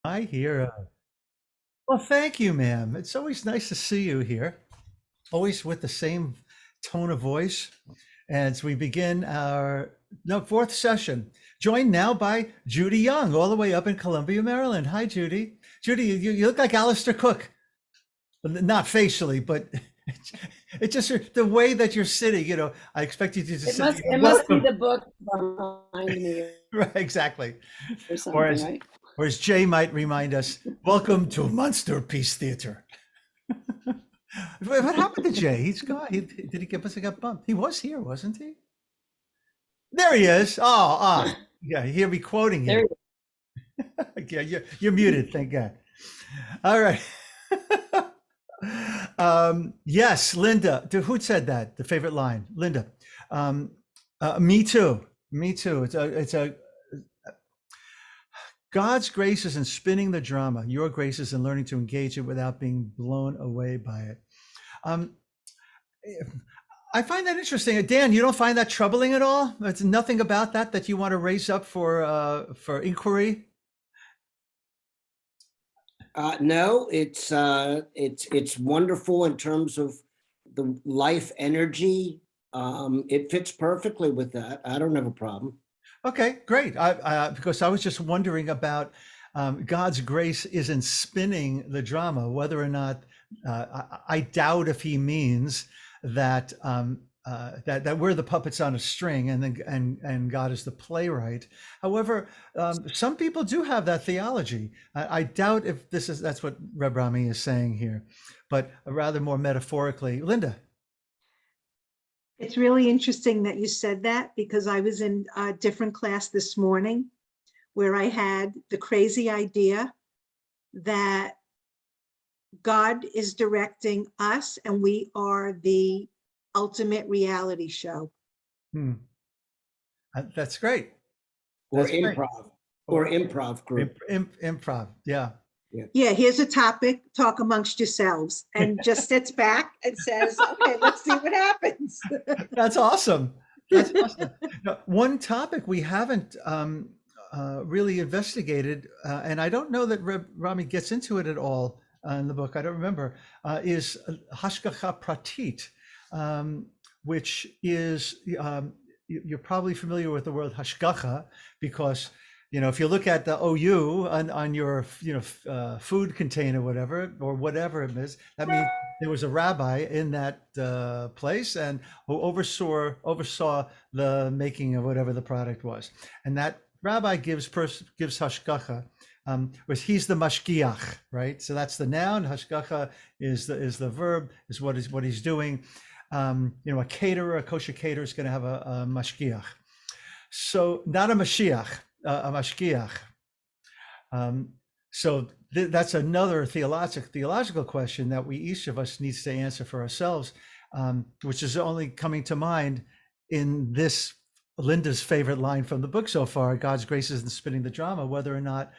Hi here. Well, thank you, ma'am. It's always nice to see you here, always with the same tone of voice as we begin our no, fourth session. Joined now by Judy Young, all the way up in Columbia, Maryland. Hi, Judy. Judy, you look like Alistair Cook. Not facially, but it's just the way that you're sitting. I expect you to just It say, must be welcome. the book behind me Right, exactly. or Or something, as, right? or as Jay might remind us, welcome to Monster Piece Theater. What happened to Jay? He's gone. Did he get must have got bumped? He was here, wasn't he? There he is. Yeah, you hear me quoting There you. you Yeah, you're muted. Thank God. All right. Yes, Linda. Who said that? The favorite line, Linda. Um, Me too. Me too. It's a God's grace is in spinning the drama. Your grace is in learning to engage it without being blown away by it. Um, I find that interesting. Dan, you don't find that troubling at all? It's nothing about that you want to raise up for inquiry? No, it's wonderful in terms of the life energy. It fits perfectly with that. I don't have a problem. Okay, great. Because I was just wondering about God's grace isn't spinning the drama, whether or not I doubt if he means that that we're the puppets on a string and God is the playwright. However, some people do have that theology. I doubt if that's what Reb Rami is saying here, but rather more metaphorically. Linda. It's really interesting that you said that because I was in a different class this morning where I had the crazy idea that God is directing us and we are the ultimate reality show. Hmm. That's great. Or That's great. improv, or improv group. Improv. Yeah. Yeah, here's a topic, talk amongst yourselves, and just sits back and says, okay, let's see what happens. That's awesome. That's awesome. Now, one topic we haven't really investigated, and I don't know that Rami gets into it at all in the book. I don't remember. Is hashgacha pratit, which is you're probably familiar with the word hashgacha because if you look at the OU on your food container, whatever it is, that means there was a rabbi in that place and who oversaw the making of whatever the product was, and that rabbi gives hashgacha, was he's the mashgiach, right? So that's the noun. Hashgacha is the verb, is what he's doing. A caterer, a kosher caterer is going to have a mashgiach. So not a mashiach, a mashgiach. So that's another theological question that we each of us needs to answer for ourselves, which is only coming to mind in this Linda's favorite line from the book so far: God's grace isn't spinning the drama, whether or not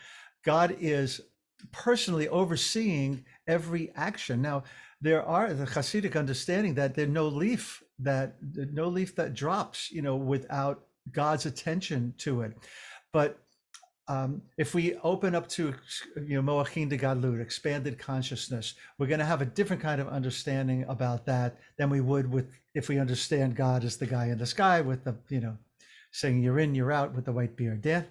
God is personally overseeing every action. Now, there are the Hasidic understanding that there's no leaf that drops, without God's attention to it. But if we open up to Moachin de Gadlut, expanded consciousness, we're going to have a different kind of understanding about that than we would if we understand God as the guy in the sky with the saying you're in, you're out with the white beard. Dan?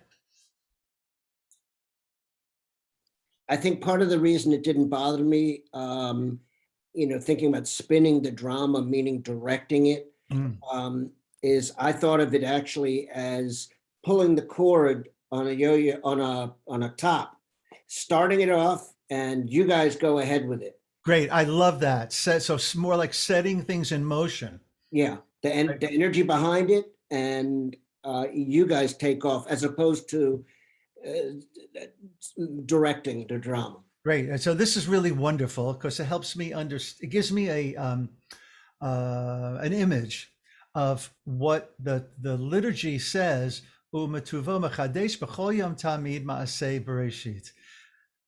I think part of the reason it didn't bother me, thinking about spinning the drama, meaning directing it, is I thought of it actually as pulling the cord on a yo-yo, on a top, starting it off, and you guys go ahead with it. Great, I love that. So it's more like setting things in motion. Yeah, the energy behind it, and you guys take off, as opposed to directing the drama. Great. And so this is really wonderful because it helps me understand. It gives me an image of what the liturgy says. U'metuvo mechadesh b'chol yom tamid ma'aseh bereshit.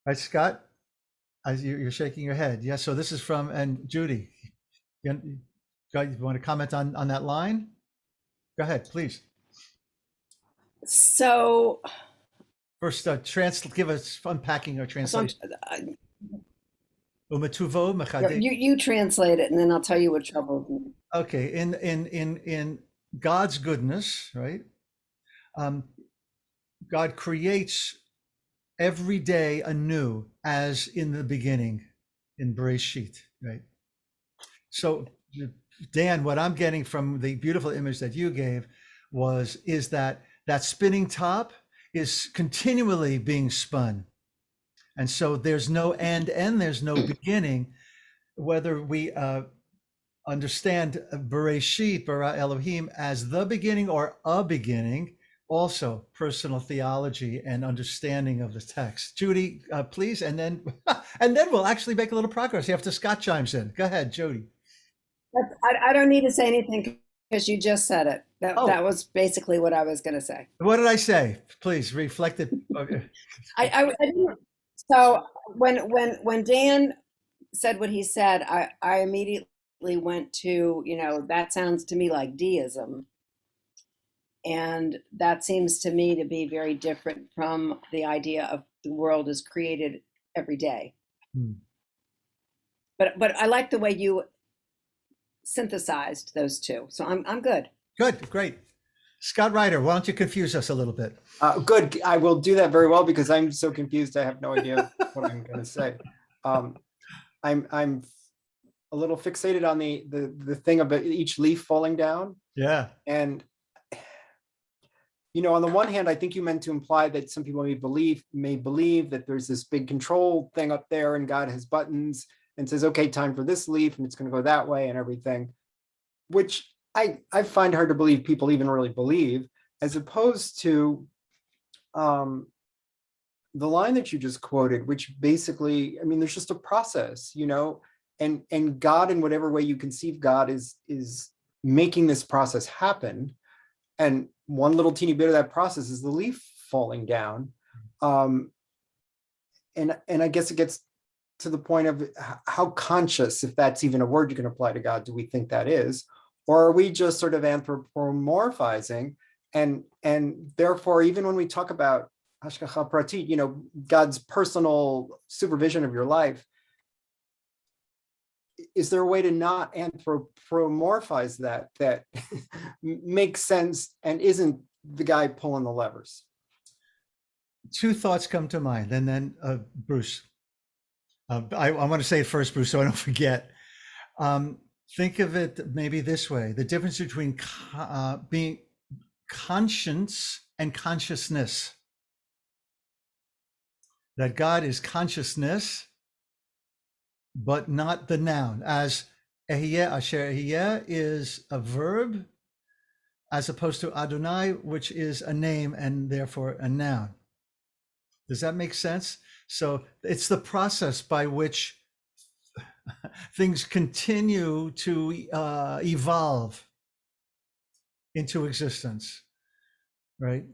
Right, Scott? You're shaking your head. Yeah. So this is from, and Judy, you want to comment on that line? Go ahead, please. So First, give us unpacking or So translation. I'm- Umetuvo mechadek. you translate it, and then I'll tell you what troubles me. Okay, in God's goodness, right? God creates every day anew, as in the beginning, in Bereshit, right? So, Dan, what I'm getting from the beautiful image that you gave is that spinning top is continually being spun, and so there's no end and there's no beginning, whether we understand Bereshit, bara Elohim, as the beginning or a beginning. Also, personal theology and understanding of the text. Judy, please, and then we'll actually make a little progress after Scott chimes in. Go ahead, Judy. I don't need to say anything because you just said it. Oh. That was basically what I was going to say. What did I say? Please reflect it. Okay. I didn't. So when Dan said what he said, I immediately went to, that sounds to me like deism. And that seems to me to be very different from the idea of the world is created every day. But I like the way you synthesized those two. So I'm good. Good, great. Scott Ryder, why don't you confuse us a little bit? Good. I will do that very well because I'm so confused. I have no idea what I'm going to say. I'm a little fixated on the thing about each leaf falling down. Yeah. And on the one hand, I think you meant to imply that some people may believe that there's this big control thing up there and God has buttons and says, okay, time for this leaf and it's going to go that way and everything, which I find hard to believe people even really believe, as opposed to the line that you just quoted, which basically, there's just a process, and God, in whatever way you conceive God, is making this process happen. And one little teeny bit of that process is the leaf falling down. And I guess it gets to the point of how conscious, if that's even a word you can apply to God, do we think that is? Or are we just sort of anthropomorphizing? And therefore, even when we talk about hashgacha pratit, God's personal supervision of your life, is there a way to not anthropomorphize that makes sense and isn't the guy pulling the levers? Two thoughts come to mind, and then Bruce. I want to say it first, Bruce, so I don't forget. Think of it maybe this way: the difference between being conscience and consciousness. That God is consciousness, but not the noun. As ehiyeh asher ehiyeh is a verb, as opposed to Adonai, which is a name and therefore a noun. Does that make sense? So it's the process by which things continue to evolve into existence, right?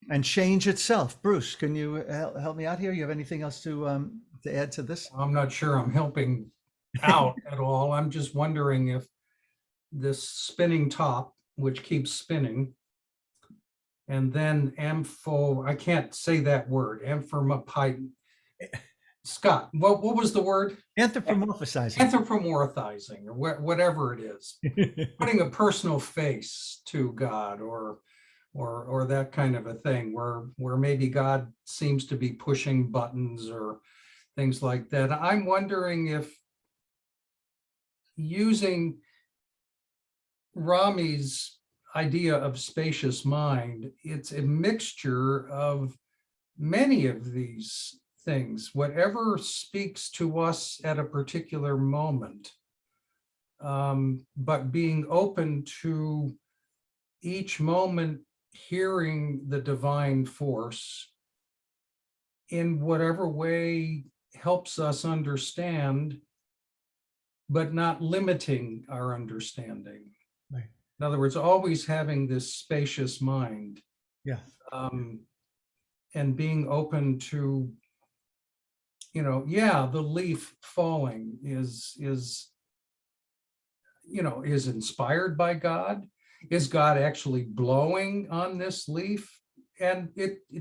And change itself. Bruce, can you help me out here? You have anything else to add to this? I'm not sure I'm helping out at all. I'm just wondering if this spinning top, which keeps spinning, and then I can't say that word, Scott, what was the word? Anthropomorphizing. Anthropomorphizing, or whatever it is. Putting a personal face to God or that kind of a thing, where maybe God seems to be pushing buttons or things like that. I'm wondering if using Rami's idea of spacious mind, it's a mixture of many of these things, whatever speaks to us at a particular moment, but being open to each moment hearing the divine force in whatever way helps us understand, but not limiting our understanding. Right. In other words, always having this spacious mind. Yeah. And being open to, the leaf falling is inspired by God. Is God actually blowing on this leaf? and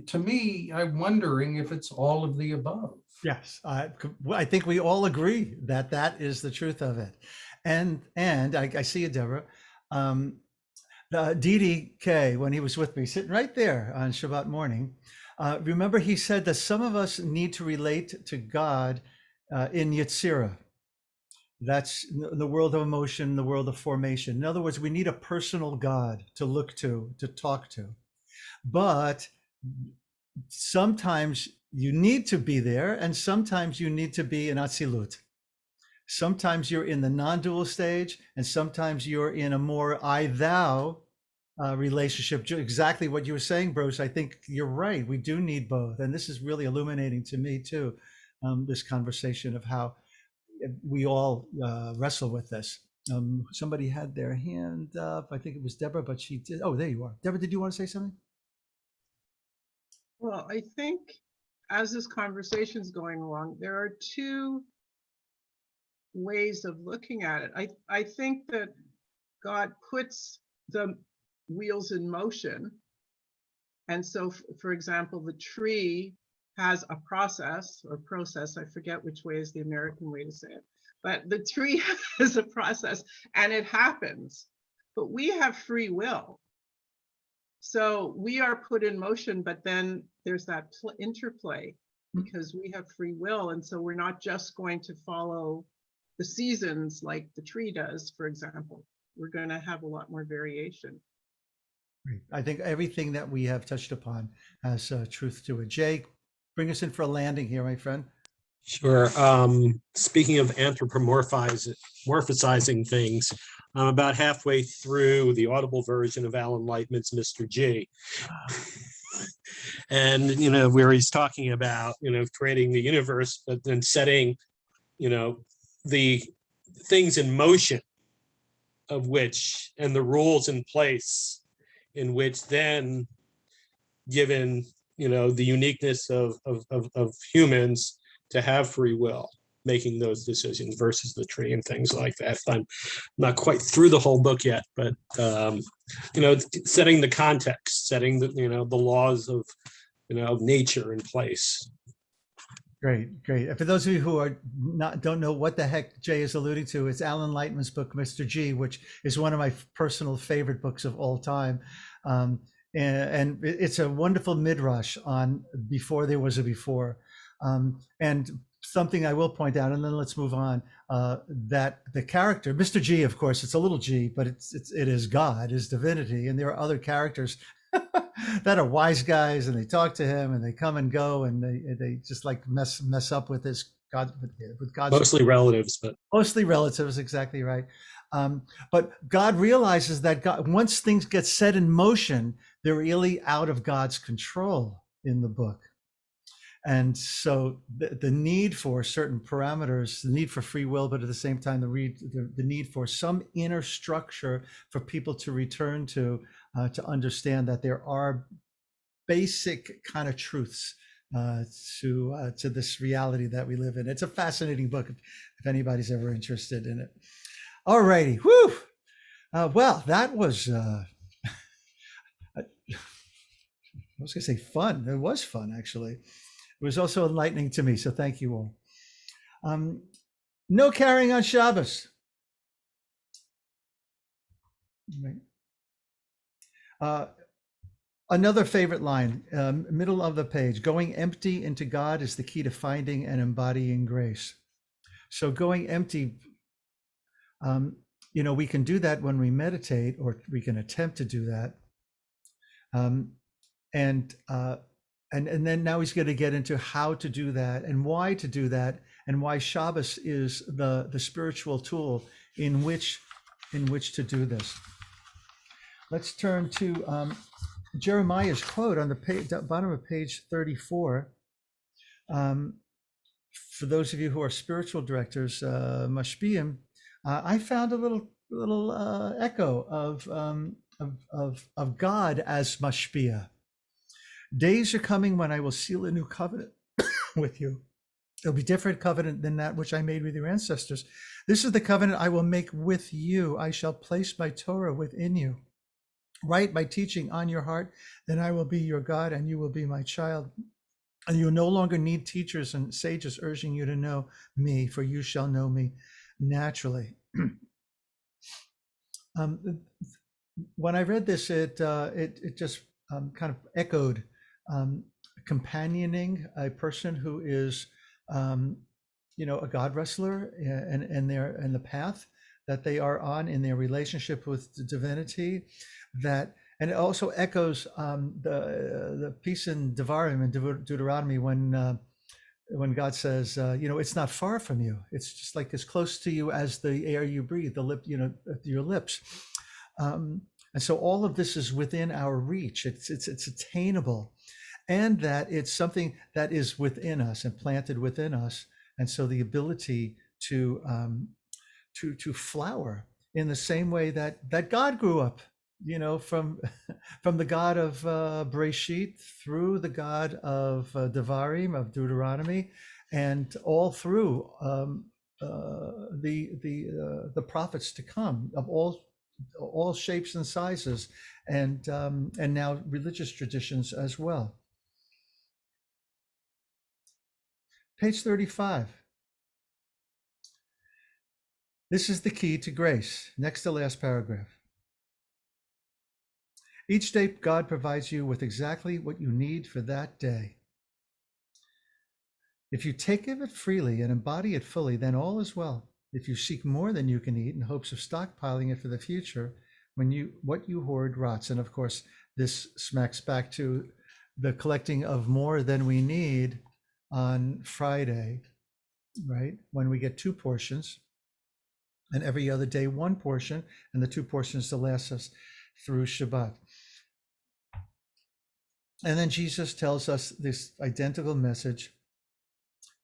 to me, I'm wondering if it's all of the above. Yes, I think we all agree that that is the truth of it. And I see you, Deborah. DDK, when he was with me, sitting right there on Shabbat morning, remember he said that some of us need to relate to God in yetzirah. That's the world of emotion, the world of formation. In other words, we need a personal God to look to talk to. But sometimes you need to be there, and sometimes you need to be in Atzilut. Sometimes you're in the non-dual stage, and sometimes you're in a more I-thou relationship. Exactly what you were saying, Bruce. I think you're right. We do need both. And this is really illuminating to me too, this conversation of how we all wrestle with this. Somebody had their hand up. I think it was Deborah, but she did. Oh, there you are. Deborah, did you want to say something? Well, I think as this conversation is going along, there are two ways of looking at it. I think that God puts the wheels in motion. And so, for example, the tree has a process, I forget which way is the American way to say it, but the tree has a process and it happens, but we have free will. So we are put in motion, but then there's that interplay because we have free will. And so we're not just going to follow the seasons like the tree does, for example. We're going to have a lot more variation. I think everything that we have touched upon has truth to it. Jay, bring us in for a landing here, my friend. Sure. Speaking of anthropomorphizing things, I'm about halfway through the audible version of Alan Lightman's Mr. G. And, where he's talking about, creating the universe, but then setting, the things in motion of which, and the rules in place in which then, given, the uniqueness of humans to have free will, making those decisions versus the tree and things like that. I'm not quite through the whole book yet, but setting the context, setting the the laws of nature in place. Great. For those of you who don't know what the heck Jay is alluding to, it's Alan Lightman's book, Mr. G, which is one of my personal favorite books of all time. And it's a wonderful midrash on before there was a before. And something I will point out, and then let's move on, that the character, Mr. G, of course, it's a little g, but it is God, is divinity. And there are other characters that are wise guys, and they talk to him and they come and go, and they just like mess up with this God, with God's mostly relatives, but mostly relatives, exactly right. But God realizes that once things get set in motion, they're really out of God's control in the book. And so the need for certain parameters, the need for free will, but at the same time, the need for some inner structure for people to return to understand that there are basic kind of truths to this reality that we live in. It's a fascinating book if anybody's ever interested in it. All righty. Whew. Well, that was, I was going to say fun. It was fun, actually. It was also enlightening to me. So thank you all. No carrying on Shabbos. Right. Another favorite line, middle of the page, going empty into God is the key to finding and embodying grace. So going empty, we can do that when we meditate, or we can attempt to do that. And then now he's going to get into how to do that and why to do that, and why Shabbos is the spiritual tool in which to do this. Let's turn to Jeremiah's quote on the bottom of page 34. For those of you who are spiritual directors, mashpiyim, I found a little echo of God as mashpia. Days are coming when I will seal a new covenant with you. It'll be different covenant than that which I made with your ancestors. This is the covenant I will make with you. I shall place my Torah within you. write my teaching on your heart, then I will be your God and you will be my child. And you no longer need teachers and sages urging you to know me, for you shall know me naturally. When I read this, it just kind of echoed companioning a person who is, a God wrestler and the path that they are on in their relationship with the divinity. And it also echoes the piece in Devarim and Deuteronomy when God says, it's not far from you. It's just like as close to you as the air you breathe, the lip, your lips. And so all of this is within our reach. It's attainable, and that it's something that is within us and planted within us. And so the ability to flower in the same way that God grew up, from the God of Bereshit through the God of Devarim, of Deuteronomy, and all through the prophets to come of all shapes and sizes, and now religious traditions as well. Page 35. This is the key to grace. Next to last paragraph. Each day, God provides you with exactly what you need for that day. If you take of it freely and embody it fully, then all is well. If you seek more than you can eat in hopes of stockpiling it for the future, what you hoard rots. And of course, this smacks back to the collecting of more than we need on Friday, right? When we get 2 portions, and every other day 1 portion, and the 2 portions to last us through Shabbat. And then Jesus tells us this identical message.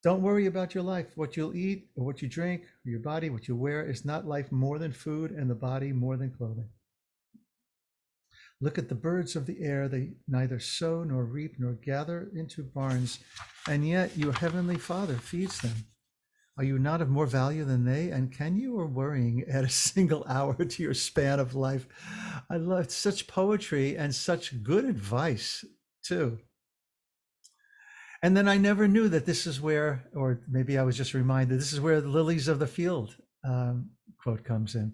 Don't worry about your life. What you'll eat or what you drink, or your body, what you wear. Is not life more than food, and the body more than clothing? Look at the birds of the air. They neither sow nor reap nor gather into barns, and yet your heavenly Father feeds them. Are you not of more value than they? And can you or worrying add a single hour to your span of life? I love such poetry and such good advice too. And then I never knew that this is where, or maybe I was just reminded, this is where the lilies of the field quote comes in.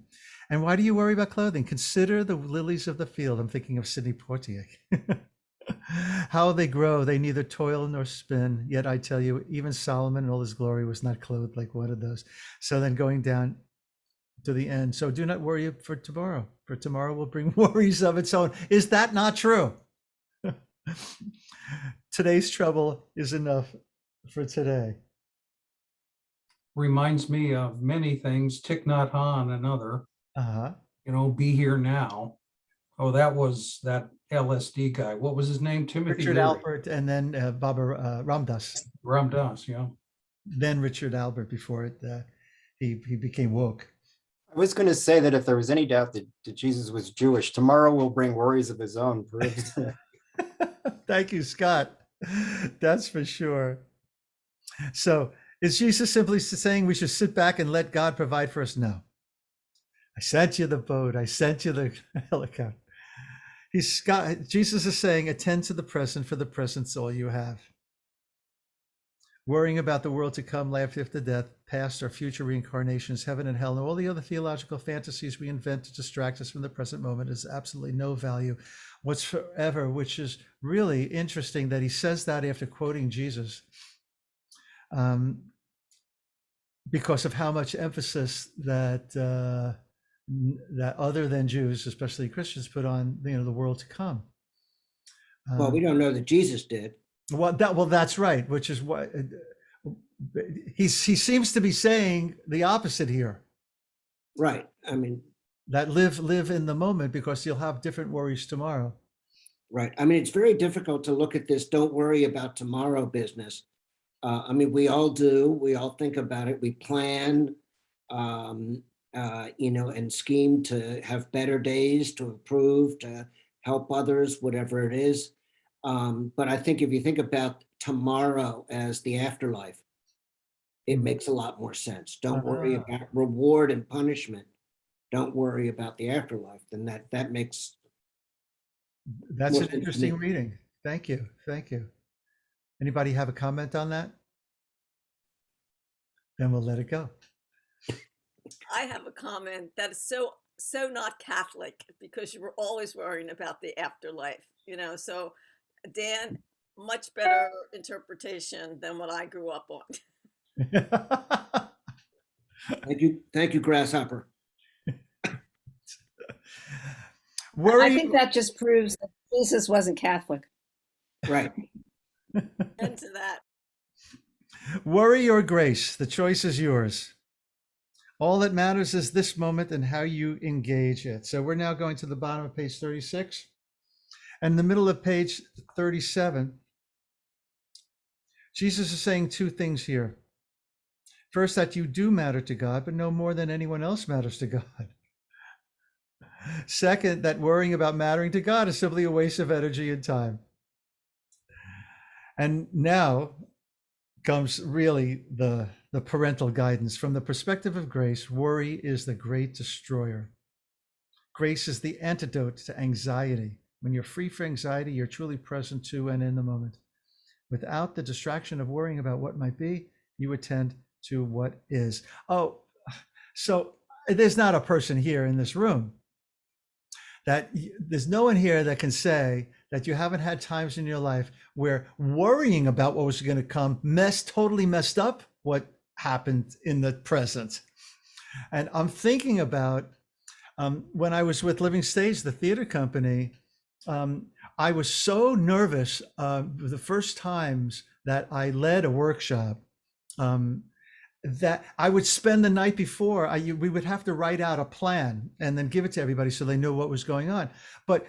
And why do you worry about clothing? Consider the lilies of the field. I'm thinking of Sidney Poitier. How they grow, they neither toil nor spin. Yet I tell you, even Solomon in all his glory was not clothed like one of those. So then going down to the end. So do not worry for tomorrow will bring worries of its own. Is that not true? Today's trouble is enough for today. Reminds me of many things. Thich Nhat Hanh, another. Be here now. Oh, that was that LSD guy. What was his name? Timothy Richard Leary. Albert, and then Baba Ramdas. Ramdas, yeah. Then Richard Albert before he became woke. I was going to say that if there was any doubt that Jesus was Jewish, tomorrow will bring worries of his own. Thank you, Scott. That's for sure. So is Jesus simply saying we should sit back and let God provide for us? No. I sent you the boat. I sent you the helicopter. Jesus is saying, attend to the present, for the present's all you have. Worrying about the world to come, life after death, past or future reincarnations, heaven and hell, and all the other theological fantasies we invent to distract us from the present moment is absolutely no value whatsoever, which is really interesting that he says that after quoting Jesus, because of how much emphasis that other than Jews, especially Christians, put on the world to come. Well, we don't know that Jesus did. Well, that's right, which is what he seems to be saying the opposite here. Right. I mean, that live in the moment, because you'll have different worries tomorrow. Right. I mean, it's very difficult to look at this don't worry about tomorrow business. I mean, we all do. We all think about it. We plan, and scheme to have better days, to improve, to help others, whatever it is. But I think if you think about tomorrow as the afterlife, it makes a lot more sense. Don't worry about reward and punishment. Don't worry about the afterlife. Then that makes That's More an sense to interesting me. reading. Thank you. Thank you. Anybody have a comment on that? Then we'll let it go. I have a comment that is so not Catholic, because you were always worrying about the afterlife, So Dan, much better interpretation than what I grew up on. Thank you, Grasshopper. I think that just proves that Jesus wasn't Catholic. Right. And to that. Worry or grace, the choice is yours. All that matters is this moment and how you engage it. So we're now going to the bottom of page 36. And in the middle of page 37, Jesus is saying two things here. First, that you do matter to God, but no more than anyone else matters to God. Second, that worrying about mattering to God is simply a waste of energy and time. And now comes really the parental guidance. From the perspective of grace, worry is the great destroyer. Grace is the antidote to anxiety. When you're free for anxiety, you're truly present to and in the moment. Without the distraction of worrying about what might be, you attend to what is. Oh, so there's not a person here in this room there's no one here that can say that you haven't had times in your life where worrying about what was going to come totally messed up what happened in the present. And I'm thinking about when I was with Living Stage, the theater company, I was so nervous the first times that I led a workshop that I would spend the night before. We would have to write out a plan and then give it to everybody so they knew what was going on. But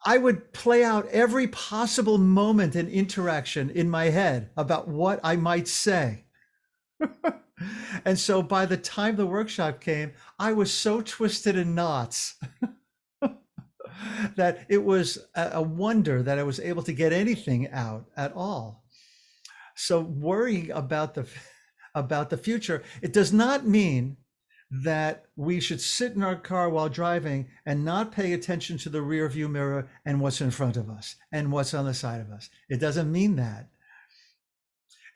I would play out every possible moment and interaction in my head about what I might say. And so by the time the workshop came, I was so twisted in knots that it was a wonder that I was able to get anything out at all. So worrying about the future, it does not mean that we should sit in our car while driving and not pay attention to the rear view mirror and what's in front of us and what's on the side of us. It doesn't mean that.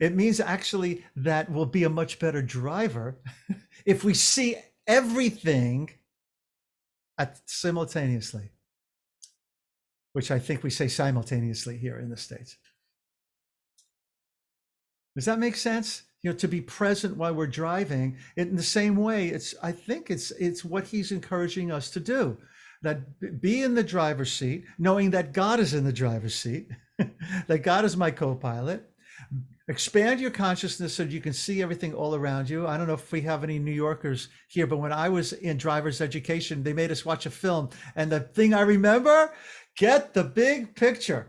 It means actually that we'll be a much better driver if we see everything simultaneously, which I think we say simultaneously here in the States. Does that make sense? To be present while we're driving in the same way. I think it's what he's encouraging us to do, that be in the driver's seat, knowing that God is in the driver's seat, that God is my co-pilot. Expand your consciousness so you can see everything all around you. I don't know if we have any New Yorkers here, but when I was in driver's education, they made us watch a film. And the thing I remember, get the big picture.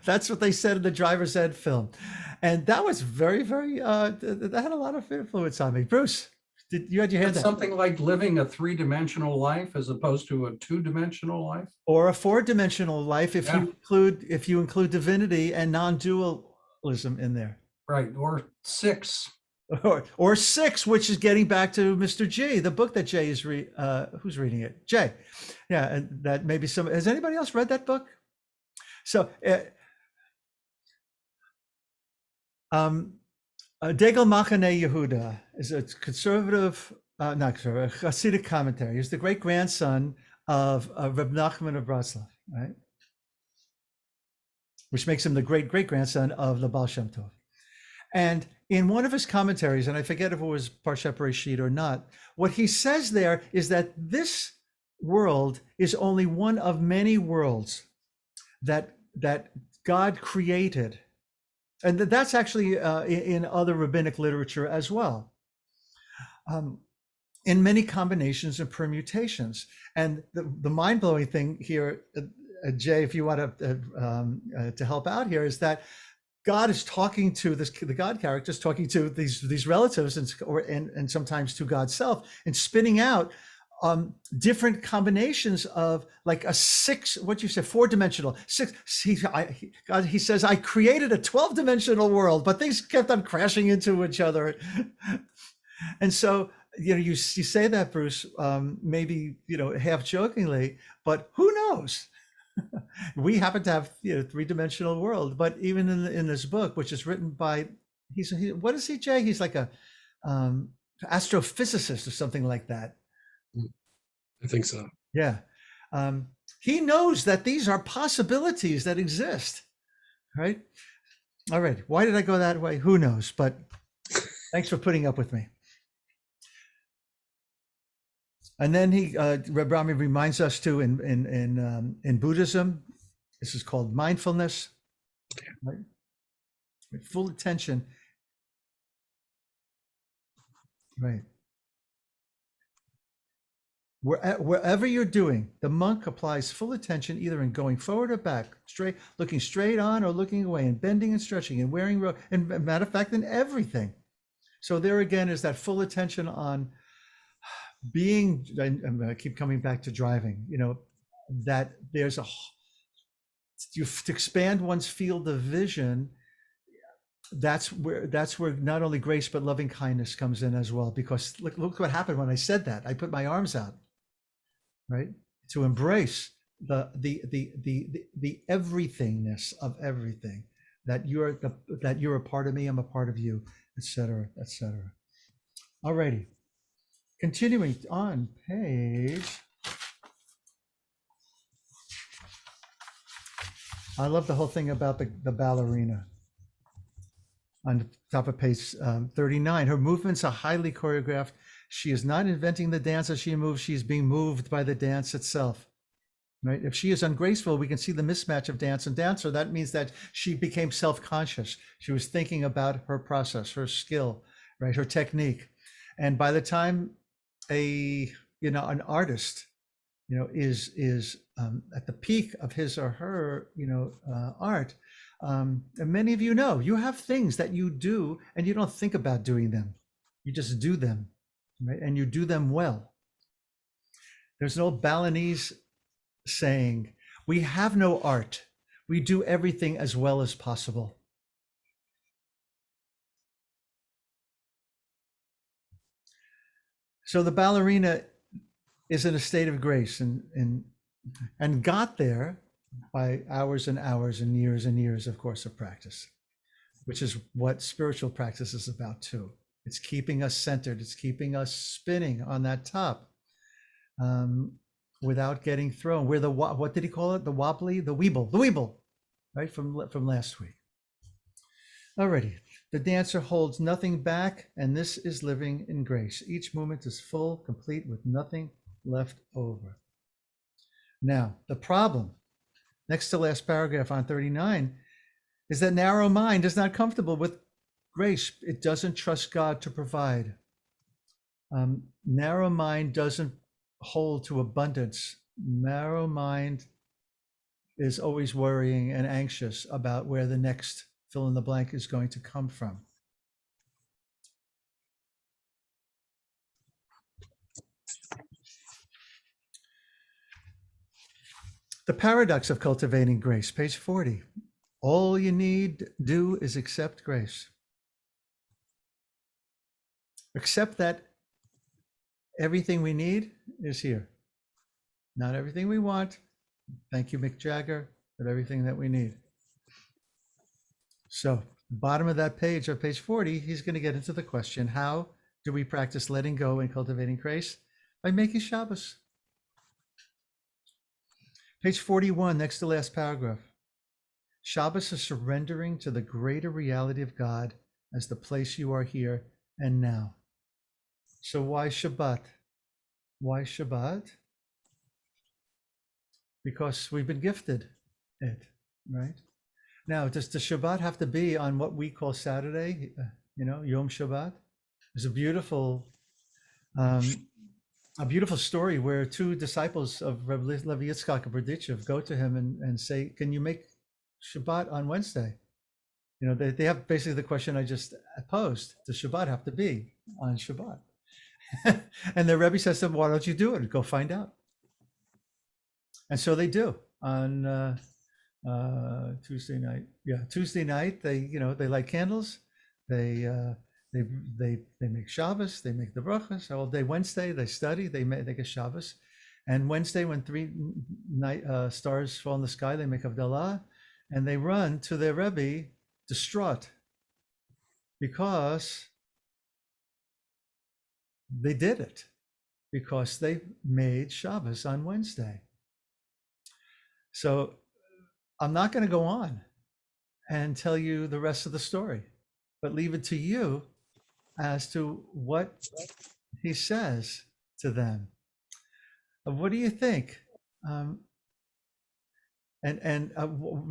That's what they said in the driver's ed film. And that was very, very, that had a lot of influence on me. Bruce, you had your hand It's up. something like living a three-dimensional life as opposed to a two-dimensional life? Or a four-dimensional life if you include divinity and non-dualism in there. Right, or six. Or six, which is getting back to Mr. G, the book that Jay is who's reading it? Jay. Yeah, and that maybe has anybody else read that book? So, Degel Machane Yehuda is a conservative, not conservative, Hasidic commentary. He's the great grandson of Reb Nachman of Breslau, right? Which makes him the great grandson of the Baal Shem Tov. And in one of his commentaries, and I forget if it was Parshat Bereshit or not, what he says there is that this world is only one of many worlds that God created. And that's actually in other rabbinic literature as well, in many combinations and permutations. And the mind-blowing thing here, Jay, if you want to help out here, is that God is talking to the God character is talking to these relatives and sometimes to God's self, and spinning out different combinations of like a four-dimensional six. He says, I created a 12-dimensional world, but things kept on crashing into each other. And so you say that, Bruce, maybe, half jokingly, but who knows? We happen to have, three-dimensional world, but even in this book, which is written by, what is he, Jay? He's like a astrophysicist or something like that. I think so. Yeah. He knows that these are possibilities that exist, right? All right. Why did I go that way? Who knows? But thanks for putting up with me. And then Reb Rami reminds us too in Buddhism, this is called mindfulness, right? With full attention, right? Wherever you're doing, the monk applies full attention either in going forward or back, looking straight on or looking away, and bending and stretching and wearing robe, and matter of fact, in everything. So there again is that full attention on being, and I keep coming back to driving, that there's to expand one's field of vision. That's where not only grace but loving kindness comes in as well, because look what happened when I said that. I put my arms out, right, to embrace the everythingness of everything, that you're a part of me, I'm a part of you, etc., etc. All righty, continuing on page. I love the whole thing about the ballerina. On the top of page 39, her movements are highly choreographed. She is not inventing the dance as she moves. She is being moved by the dance itself, right? If she is ungraceful, we can see the mismatch of dance and dancer. That means that she became self-conscious. She was thinking about her process, her skill, right? Her technique. And by the time an artist, is at the peak of his or her, art, and many of you have things that you do and you don't think about doing them. You just do them, right? And you do them well. There's an old Balinese saying, we have no art. We do everything as well as possible. So the ballerina is in a state of grace and got there by hours and hours and years, of course, of practice, which is what spiritual practice is about too. It's keeping us centered. It's keeping us spinning on that top without getting thrown. We're what did he call it? The weeble, right? From last week. Alrighty, the dancer holds nothing back, and this is living in grace. Each movement is full, complete, with nothing left over. Now, the problem, next to last paragraph on 39, is that narrow mind is not comfortable with grace. It doesn't trust God to provide. Narrow mind doesn't hold to abundance. Narrow mind is always worrying and anxious about where the next fill in the blank is going to come from. The paradox of cultivating grace, page 40. All you need do is accept grace. Accept that everything we need is here. Not everything we want. Thank you, Mick Jagger, but everything that we need. So, bottom of that page, of page 40, he's going to get into the question, how do we practice letting go and cultivating grace? By making Shabbos. Page 41, next to last paragraph. Shabbos is surrendering to the greater reality of God as the place you are here and now. So why Shabbat? Why Shabbat? Because we've been gifted it, right? Now, does the Shabbat have to be on what we call Saturday? Yom Shabbat. There's a beautiful story where two disciples of Reb Levi Yitzchak of Berdichev go to him and say, "Can you make Shabbat on Wednesday?" They have basically the question I just posed. Does Shabbat have to be on Shabbat? And the Rebbe says to them, "Why don't you do it? Go find out." And so they do on Tuesday night. Yeah, Tuesday night they light candles, they They make Shabbos, they make the brachas. All day Wednesday, they study, they make a Shabbos. And Wednesday, when three night stars fall in the sky, they make Havdalah, and they run to their Rebbe distraught because they did it, because they made Shabbos on Wednesday. So I'm not going to go on and tell you the rest of the story, but leave it to you as to what he says to them. What do you think? The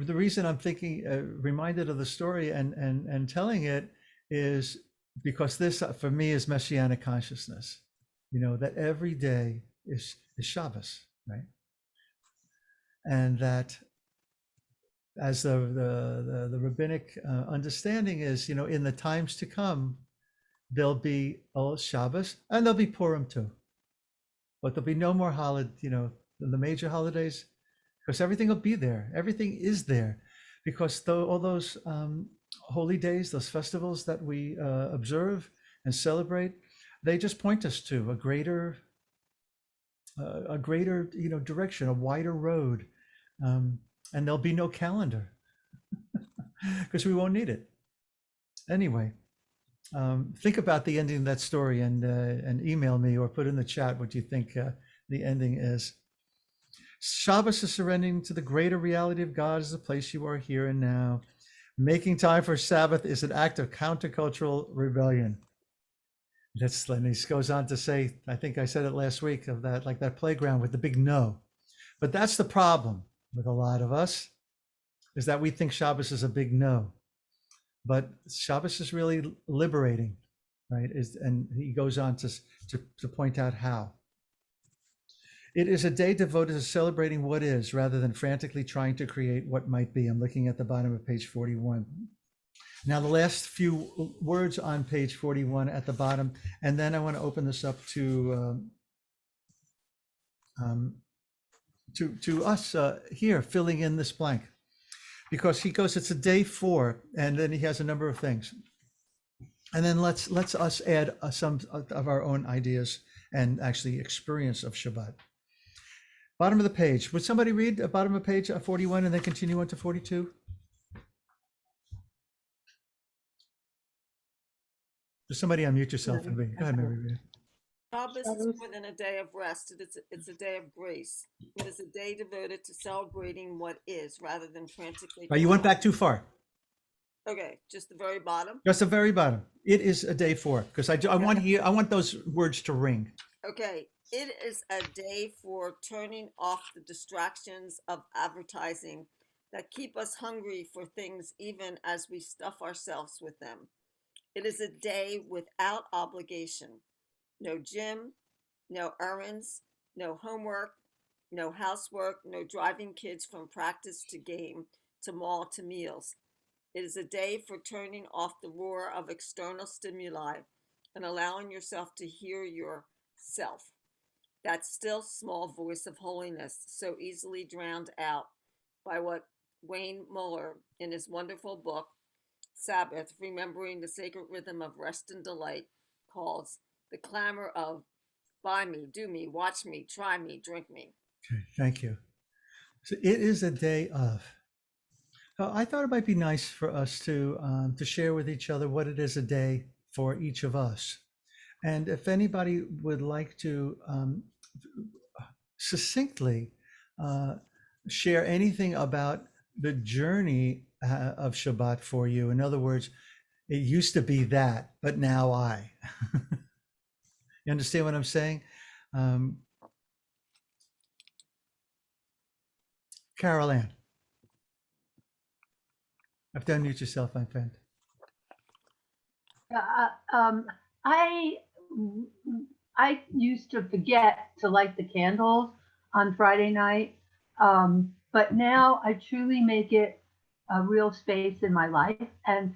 reason I'm thinking, reminded of the story and telling it is because this, for me, is messianic consciousness. You know, that every day is Shabbos, right? And that, as the rabbinic understanding is, you know, in the times to come, there'll be Shabbos and there'll be Purim too, but there'll be no more holiday, you know, the major holidays, because everything will be there. Everything is there, because all those holy days, those festivals that we observe and celebrate, they just point us to a greater, you know, direction, a wider road, and there'll be no calendar because we won't need it anyway. Think about the ending of that story and email me or put in the chat what you think the ending is. Shabbos is surrendering to the greater reality of God as the place you are here and now. Making time for Sabbath is an act of countercultural rebellion. And he goes on to say, I think I said it last week, of that, like that playground with the big no. But that's the problem with a lot of us, is that we think Shabbos is a big no. But Shabbos is really liberating, right? And he goes on to point out how. It is a day devoted to celebrating what is, rather than frantically trying to create what might be. I'm looking at the bottom of page 41. Now, the last few words on page 41 at the bottom, and then I want to open this up to us here, filling in this blank. Because he goes, it's a day 4, and then he has a number of things. And then let's us add some of our own ideas and actually experience of Shabbat. Bottom of the page. Would somebody read the bottom of page 41 and then continue on to 42? Does somebody unmute yourself and read? Go ahead, Mary. Shabbos is more than a day of rest. It's a day of grace. It is a day devoted to celebrating what is, rather than frantically. Oh, you went back too far. Okay, just the very bottom. Just the very bottom. It is a day 4, because I want those words to ring. Okay, it is a day for turning off the distractions of advertising that keep us hungry for things even as we stuff ourselves with them. It is a day without obligation. No gym, no errands, no homework, no housework, no driving kids from practice to game, to mall to meals. It is a day for turning off the roar of external stimuli and allowing yourself to hear yourself. That still small voice of holiness, so easily drowned out by what Wayne Muller, in his wonderful book, Sabbath, Remembering the Sacred Rhythm of Rest and Delight, calls the clamor of buy me, do me, watch me, try me, drink me. Okay, thank you. So it is a day of. I thought it might be nice for us to share with each other what it is a day for each of us. And if anybody would like to succinctly share anything about the journey of Shabbat for you. In other words, it used to be that, but now I. You understand what I'm saying? Carol Ann. Have to unmute yourself, my friend. I used to forget to light the candles on Friday night, but now I truly make it a real space in my life, and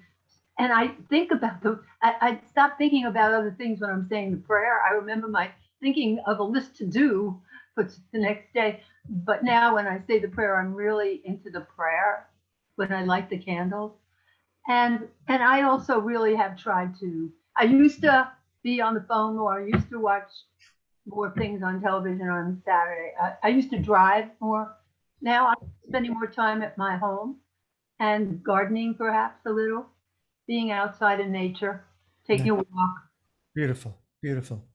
I think about I stop thinking about other things when I'm saying the prayer. I remember my thinking of a list to do for the next day, but now when I say the prayer, I'm really into the prayer when I light the candles. And I also really have tried to I used to be on the phone more. I used to watch more things on television on Saturday. I used to drive more. Now I'm spending more time at my home and gardening, perhaps a little, being outside in nature, taking a walk. Beautiful, beautiful.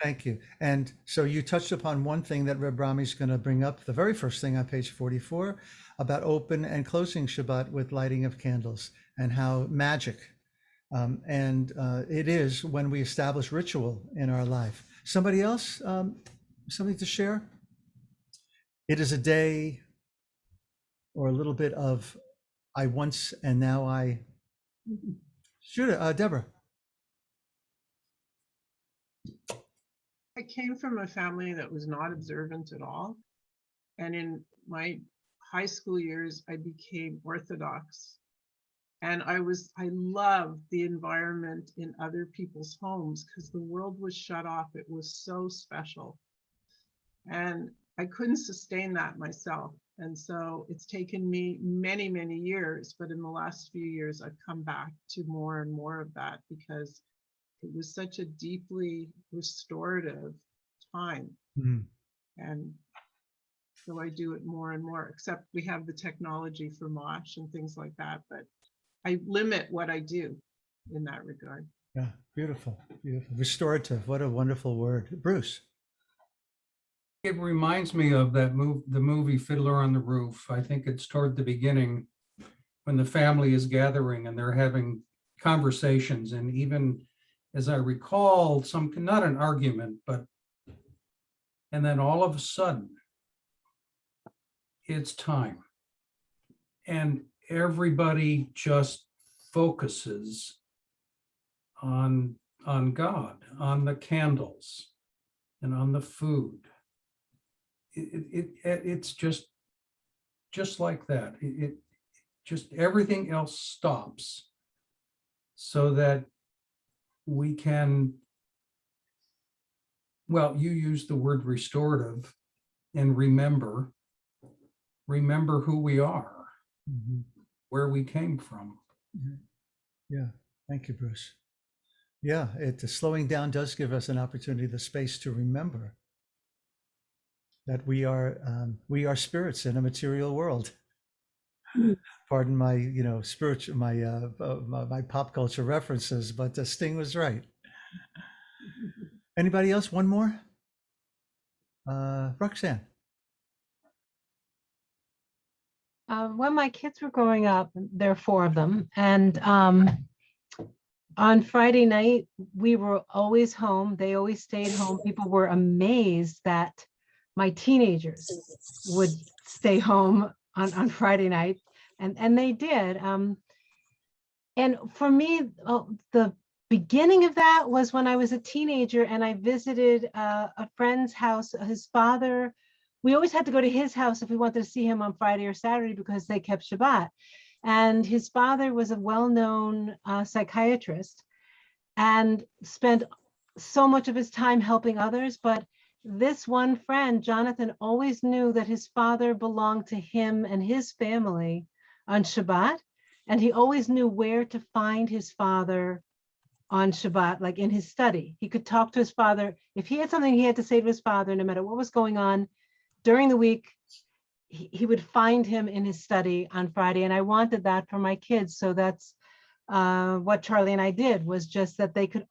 Thank you. And so you touched upon one thing that Reb Rami's going to bring up, the very first thing on page 44, about open and closing Shabbat with lighting of candles and how magic. It is when we establish ritual in our life. Somebody else, something to share? It is a day or a little bit of I once and now I. Shoot it, Deborah. I came from a family that was not observant at all. And in my high school years, I became Orthodox. And I loved the environment in other people's homes because the world was shut off. It was so special. And I couldn't sustain that myself. And so it's taken me many, many years, but in the last few years, I've come back to more and more of that because it was such a deeply restorative time. Mm. And so I do it more and more, except we have the technology for mosh and things like that, but I limit what I do in that regard. Yeah, beautiful, beautiful. Restorative, what a wonderful word. Bruce. It reminds me of the movie Fiddler on the Roof. I think it's toward the beginning when the family is gathering and they're having conversations. And even as I recall, not an argument, and then all of a sudden, it's time. And everybody just focuses on God, on the candles, and on the food. It's just like that. It just everything else stops so that we can, well, you use the word restorative, and remember who we are, where we came from. Yeah, thank you, Bruce. Yeah, slowing down does give us an opportunity, the space to remember that we are spirits in a material world. Pardon my, spiritual, my pop culture references, but Sting was right. Anybody else? One more? Roxanne. When my kids were growing up, there are four of them, and on Friday night, we were always home. They always stayed home. People were amazed that my teenagers would stay home on Friday night, and they did. And for me, the beginning of that was when I was a teenager and I visited a friend's house. His father, we always had to go to his house if we wanted to see him on Friday or Saturday because they kept Shabbat. And his father was a well-known psychiatrist and spent so much of his time helping others. But this one friend, Jonathan, always knew that his father belonged to him and his family on Shabbat. And he always knew where to find his father on Shabbat, like in his study. He could talk to his father. If he had something he had to say to his father, no matter what was going on during the week, he would find him in his study on Friday. And I wanted that for my kids. So that's what Charlie and I did, was just that they could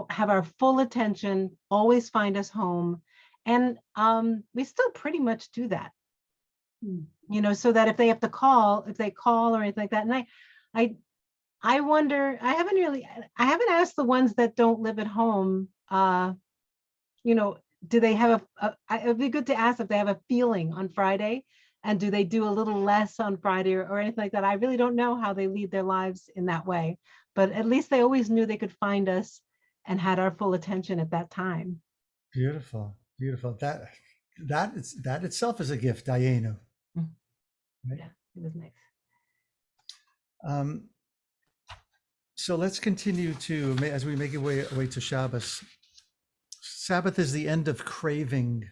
have our full attention, always find us home. And we still pretty much do that, so that if they have to call, if they call or anything like that. And I wonder, I haven't asked the ones that don't live at home, do they have it'd be good to ask if they have a feeling on Friday, and do they do a little less on Friday or anything like that. I really don't know how they lead their lives in that way, but at least they always knew they could find us and had our full attention at that time. Beautiful, beautiful. That itself is a gift, Dayenu. Right? Yeah, it was nice. So let's continue as we make our way to Shabbos. Sabbath is the end of craving.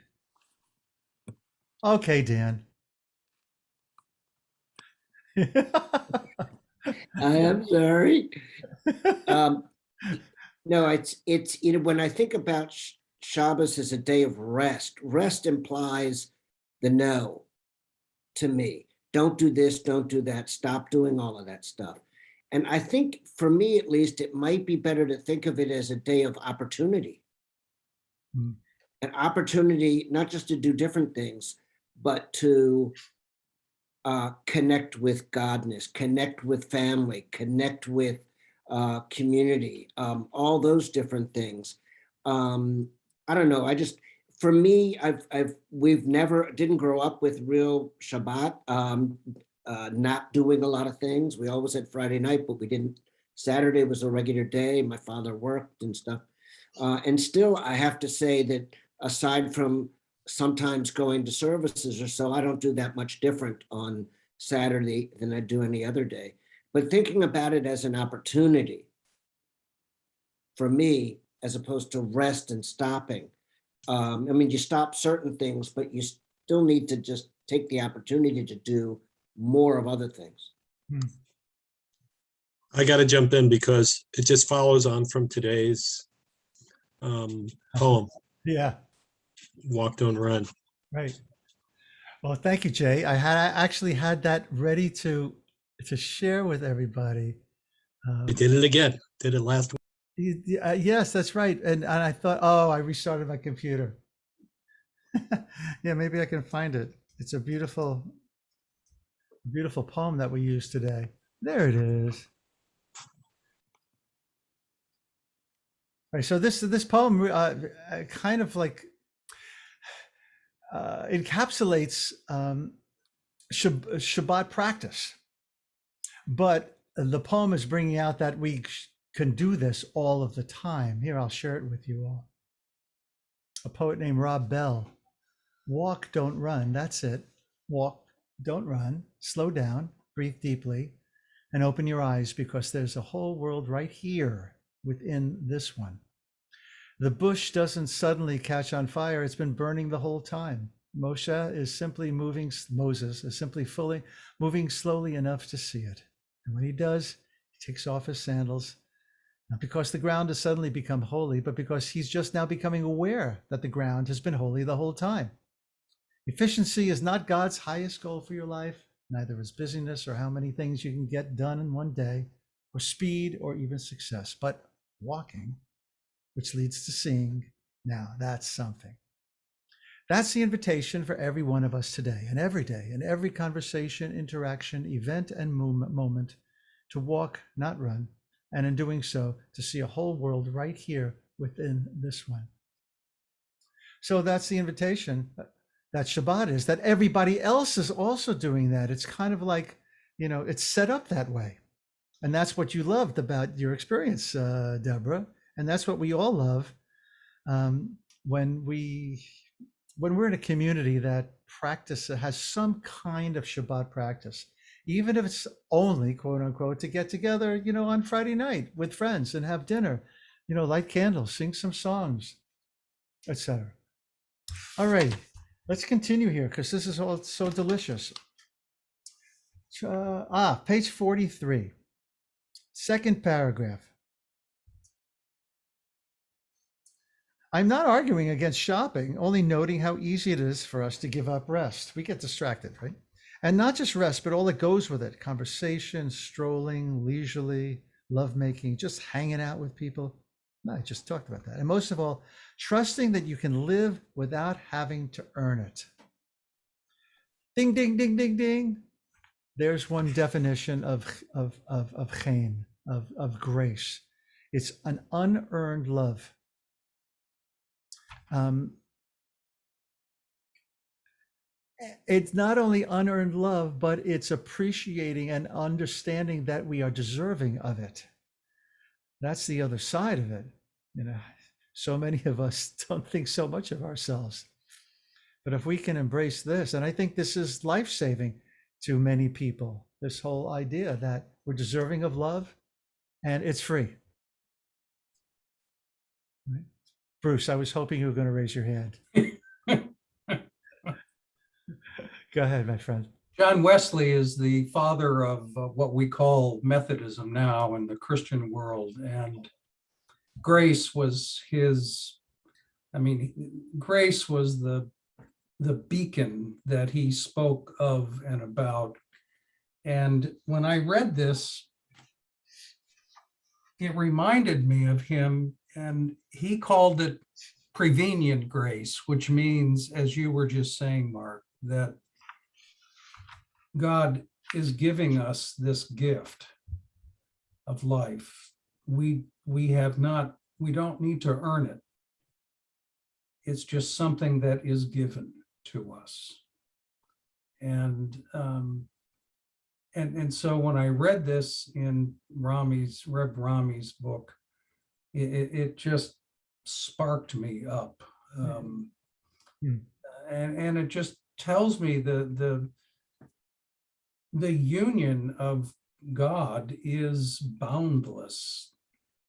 Okay, Dan. I am sorry. No, it's, you know, when I think about Shabbos as a day of rest, rest implies the no to me. Don't do this, don't do that, stop doing all of that stuff. And I think for me, at least, it might be better to think of it as a day of opportunity. Mm. An opportunity, not just to do different things, but to connect with godness, connect with family, connect with community, all those different things. I don't know. I just, for me, we've never, didn't grow up with real Shabbat, not doing a lot of things. We always had Friday night, but we didn't. Saturday was a regular day. My father worked and stuff. And still, I have to say that aside from sometimes going to services or so, I don't do that much different on Saturday than I do any other day. But thinking about it as an opportunity for me, as opposed to rest and stopping. I mean, you stop certain things, but you still need to just take the opportunity to do more of other things. I got to jump in because it just follows on from today's poem, Yeah, Walk, Don't Run. right. Well, thank you, Jay. I actually had that ready to share with everybody. You did it again. Did it last week. Yes, that's right. And I thought, oh, I restarted my computer. Yeah, maybe I can find it. It's a beautiful, beautiful poem that we used today. There it is. All right, so this poem kind of like encapsulates Shabbat practice, but the poem is bringing out that we can do this all of the time. Here, I'll share it with you all. A poet named Rob Bell. Walk, don't run. That's it. Walk, don't run. Slow down, breathe deeply, and open your eyes, because there's a whole world right here within this one. The bush doesn't suddenly catch on fire. It's been burning the whole time. Moses is simply moving slowly enough to see it. And when he does, he takes off his sandals, not because the ground has suddenly become holy, but because he's just now becoming aware that the ground has been holy the whole time. Efficiency is not God's highest goal for your life, neither is busyness or how many things you can get done in one day, or speed or even success, but walking, which leads to seeing. Now that's something. That's the invitation for every one of us today and every day, in every conversation, interaction, event, and moment, to walk, not run, and in doing so, to see a whole world right here within this one. So that's the invitation that Shabbat is, that everybody else is also doing that. It's kind of like, you know, it's set up that way. And that's what you loved about your experience, Deborah. And that's what we all love when we're in a community that has some kind of Shabbat practice, even if it's only, quote unquote, to get together, you know, on Friday night with friends and have dinner, you know, light candles, sing some songs, etc. All right, let's continue here because this is all so delicious. Page 43, second paragraph. I'm not arguing against shopping, only noting how easy it is for us to give up rest. We get distracted, right? And not just rest, but all that goes with it. Conversation, strolling, leisurely, lovemaking, just hanging out with people. No, I just talked about that. And most of all, trusting that you can live without having to earn it. Ding, ding, ding, ding, ding. There's one definition of chen, of grace. It's an unearned love. It's not only unearned love, but it's appreciating and understanding that we are deserving of it. That's the other side of it. You know, so many of us don't think so much of ourselves. But if we can embrace this, and I think this is life-saving to many people, this whole idea that we're deserving of love and it's free. Right? Bruce, I was hoping you were going to raise your hand. Go ahead, my friend. John Wesley is the father of what we call Methodism now in the Christian world. And grace was his, I mean, grace was the beacon that he spoke of and about. And when I read this, it reminded me of him, and he called it prevenient grace, which means, as you were just saying, Mark, that God is giving us this gift of life. We don't need to earn it. It's just something that is given to us. And so when I read this in Reb Rami's book, it just sparked me up. And it just tells me the union of God is boundless.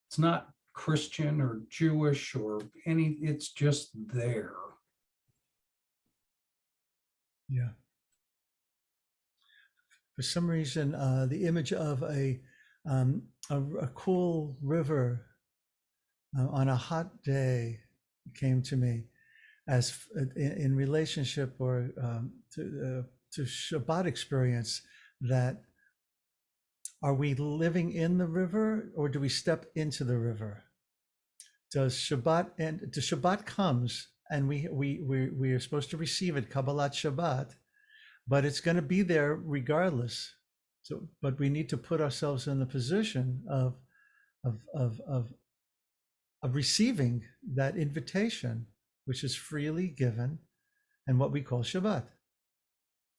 It's not Christian or Jewish or it's just there. Yeah. For some reason, the image of a cool river on a hot day came to me as in relationship or to Shabbat experience. That are we living in the river or do we step into the river? Does Shabbat comes and we are supposed to receive it, Kabbalat Shabbat, but it's going to be there regardless. So, but we need to put ourselves in the position of receiving that invitation, which is freely given, and what we call Shabbat.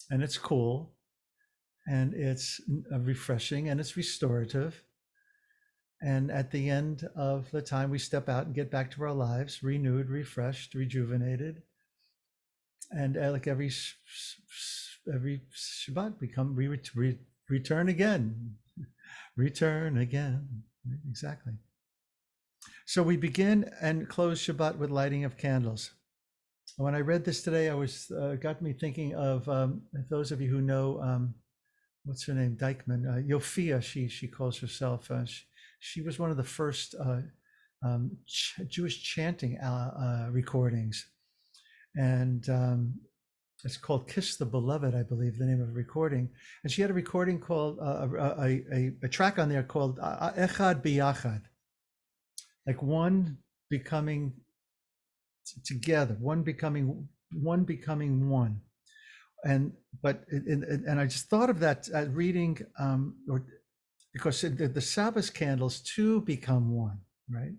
And it's cool, and it's refreshing, and it's restorative. And at the end of the time, we step out and get back to our lives, renewed, refreshed, rejuvenated. And like every Shabbat, we return again, return again. Exactly. So we begin and close Shabbat with lighting of candles. When I read this today, got me thinking of those of you who know, what's her name, Deichmann, Yofia, she calls herself. She was one of the first Jewish chanting recordings. And it's called Kiss the Beloved, I believe, the name of the recording. And she had a recording called, a track on there called Echad B'Yachad, like one becoming together, one becoming one. And I just thought of that reading, because the Shabbos candles two become one, right?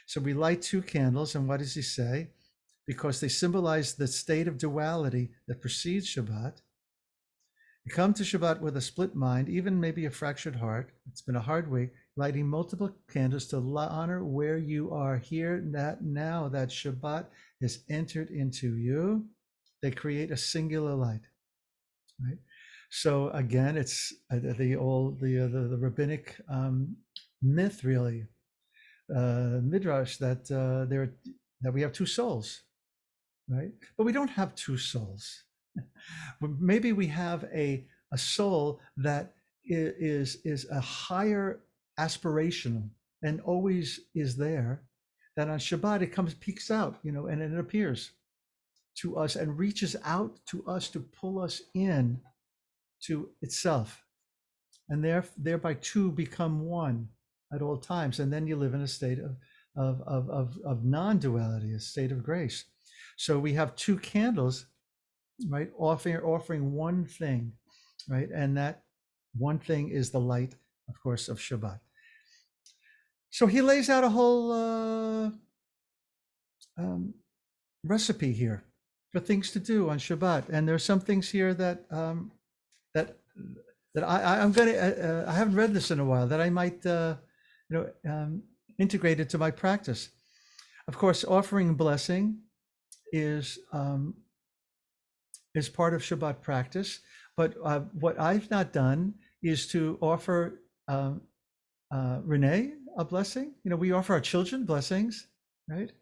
So we light two candles, and what does he say? Because they symbolize the state of duality that precedes Shabbat. You come to Shabbat with a split mind, even maybe a fractured heart. It's been a hard week, lighting multiple candles to honor where you are here, that now that Shabbat has entered into you. They create a singular light, right? So again, it's the rabbinic myth, really, midrash that we have two souls, right? But we don't have two souls. Maybe we have a soul that is a higher aspirational and always is there. That on Shabbat it peeks out, and it appears to us and reaches out to us to pull us in to itself, and thereby two become one at all times, and then you live in a state of non-duality, a state of grace. So we have two candles, right, offering one thing, right, and that one thing is the light, of course, of Shabbat. So he lays out a whole recipe here for things to do on Shabbat, and there's some things here that I'm gonna I haven't read this in a while, that I might integrate it to my practice. Of course, offering blessing is part of Shabbat practice, but what I've not done is to offer Renee a blessing. We offer our children blessings, right?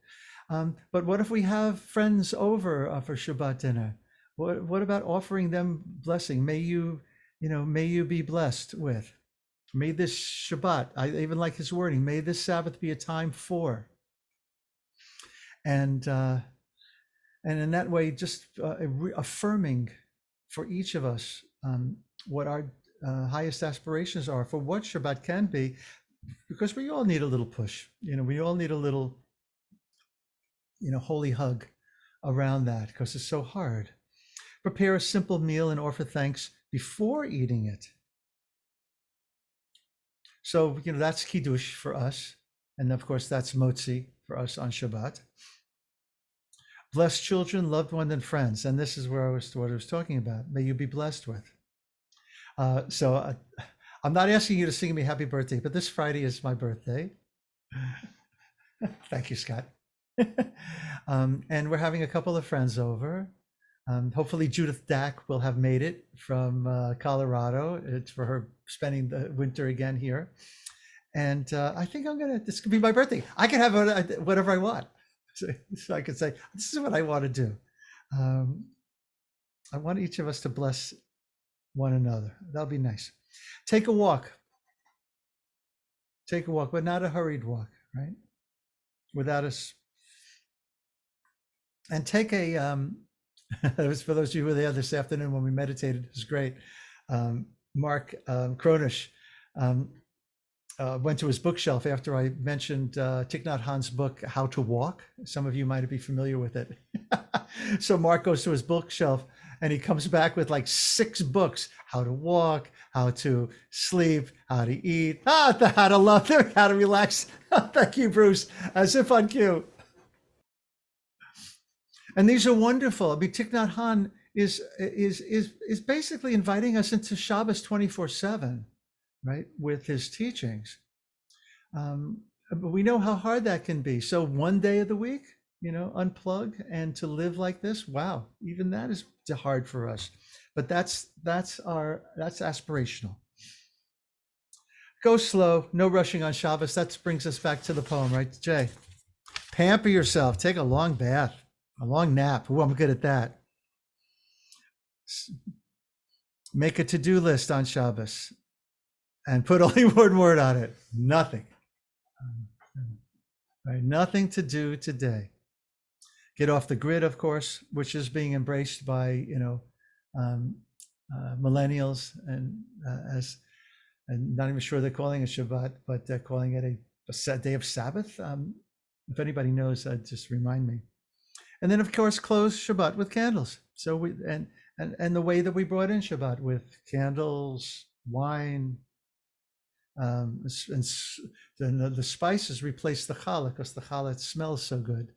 But what if we have friends over for Shabbat dinner? What about offering them blessing? May you be blessed with, May this Shabbat, I even like his wording, may this Sabbath be a time for. And in that way, just affirming for each of us what our highest aspirations are for what Shabbat can be, because we all need a little push. We all need a little, holy hug around that, because it's so hard. Prepare a simple meal and offer thanks before eating it. So, that's Kiddush for us. And of course, that's Motzi for us on Shabbat. Bless children, loved ones, and friends. And this is what I was talking about. May you be blessed with. So I'm not asking you to sing me happy birthday, but this Friday is my birthday. Thank you, Scott. And we're having a couple of friends over. Hopefully Judith Dack will have made it from Colorado. It's for her spending the winter again here. And I think this could be my birthday. I can have whatever I want. So I could say, this is what I want to do. I want each of us to bless one another. That'll be nice. Take a walk. Take a walk, but not a hurried walk, right? Without us. And take a, it was for those of you who were there this afternoon when we meditated, it was great. Mark Kronish went to his bookshelf after I mentioned Thich Nhat Hanh's book, How to Walk. Some of you might be familiar with it. So Mark goes to his bookshelf and he comes back with like 6 books: how to walk, how to sleep, how to eat, how to love, how to relax. Thank you, Bruce. As if on cue. And these are wonderful. I mean, Thich Nhat Hanh is basically inviting us into Shabbos 24/7, right, with his teachings. But we know how hard that can be. So one day of the week, unplug and to live like this. Wow, even that is hard for us. But that's aspirational. Go slow, no rushing on Shabbos. That brings us back to the poem, right, Jay? Pamper yourself. Take a long bath, a long nap. Oh, I'm good at that. Make a to-do list on Shabbos and put only one word on it. Nothing. Right, nothing to do today. Get off the grid, of course, which is being embraced by millennials, and and not even sure they're calling it Shabbat, but they're calling it a day of Sabbath. If anybody knows, just remind me. And then, of course, close Shabbat with candles. So and the way that we brought in Shabbat with candles, wine, and the spices replace the challah, because the challah smells so good,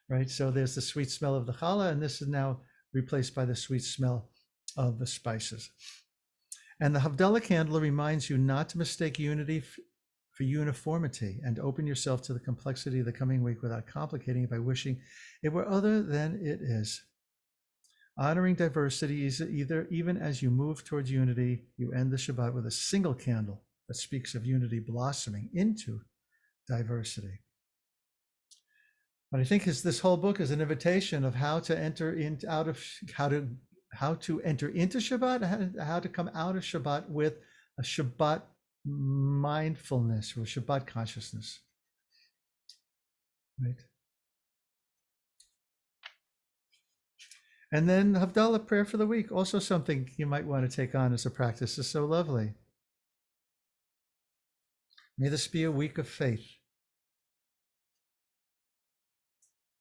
right? So there's the sweet smell of the challah, and this is now replaced by the sweet smell of the spices. And the Havdalah candle reminds you not to mistake unity for uniformity, and open yourself to the complexity of the coming week without complicating it by wishing it were other than it is. Honoring diversity is even as you move towards unity, you end the Shabbat with a single candle that speaks of unity blossoming into diversity. But I think this whole book is an invitation of how to enter how to enter into Shabbat, how to come out of Shabbat with a Shabbat mindfulness or Shabbat consciousness, right? And then Havdalah prayer for the week, also something you might want to take on as a practice. It's so lovely. May this be a week of faith.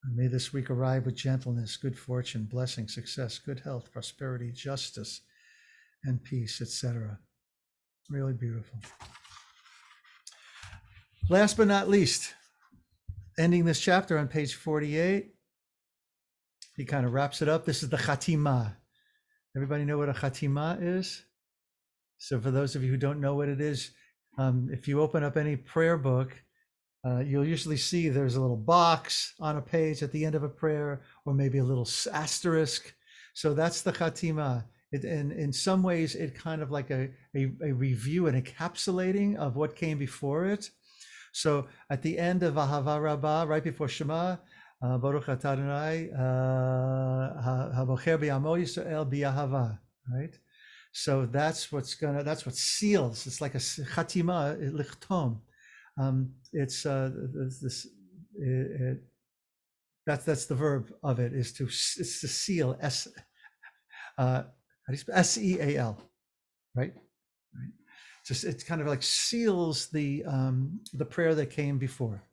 And may this week arrive with gentleness, good fortune, blessing, success, good health, prosperity, justice, and peace, etc. Really beautiful. Last but not least, ending this chapter on page 48, he kind of wraps it up. This is the Chatimah. Everybody know what a Chatimah is? So for those of you who don't know what it is, if you open up any prayer book, you'll usually see there's a little box on a page at the end of a prayer, or maybe a little asterisk. So that's the Chatimah. In some ways, it kind of like a review and encapsulating of what came before it. So at the end of Ahava Rabbah, right before Shema, Baruch Atah Adonai, Habocher B'Amo Yisrael B'Ahava, right? So that's what seals. It's like a chatima, lichtom. It's this. That's the verb of it, is it's to seal. How do you spell SEAL, right? Right. Just it's kind of like seals the prayer that came before,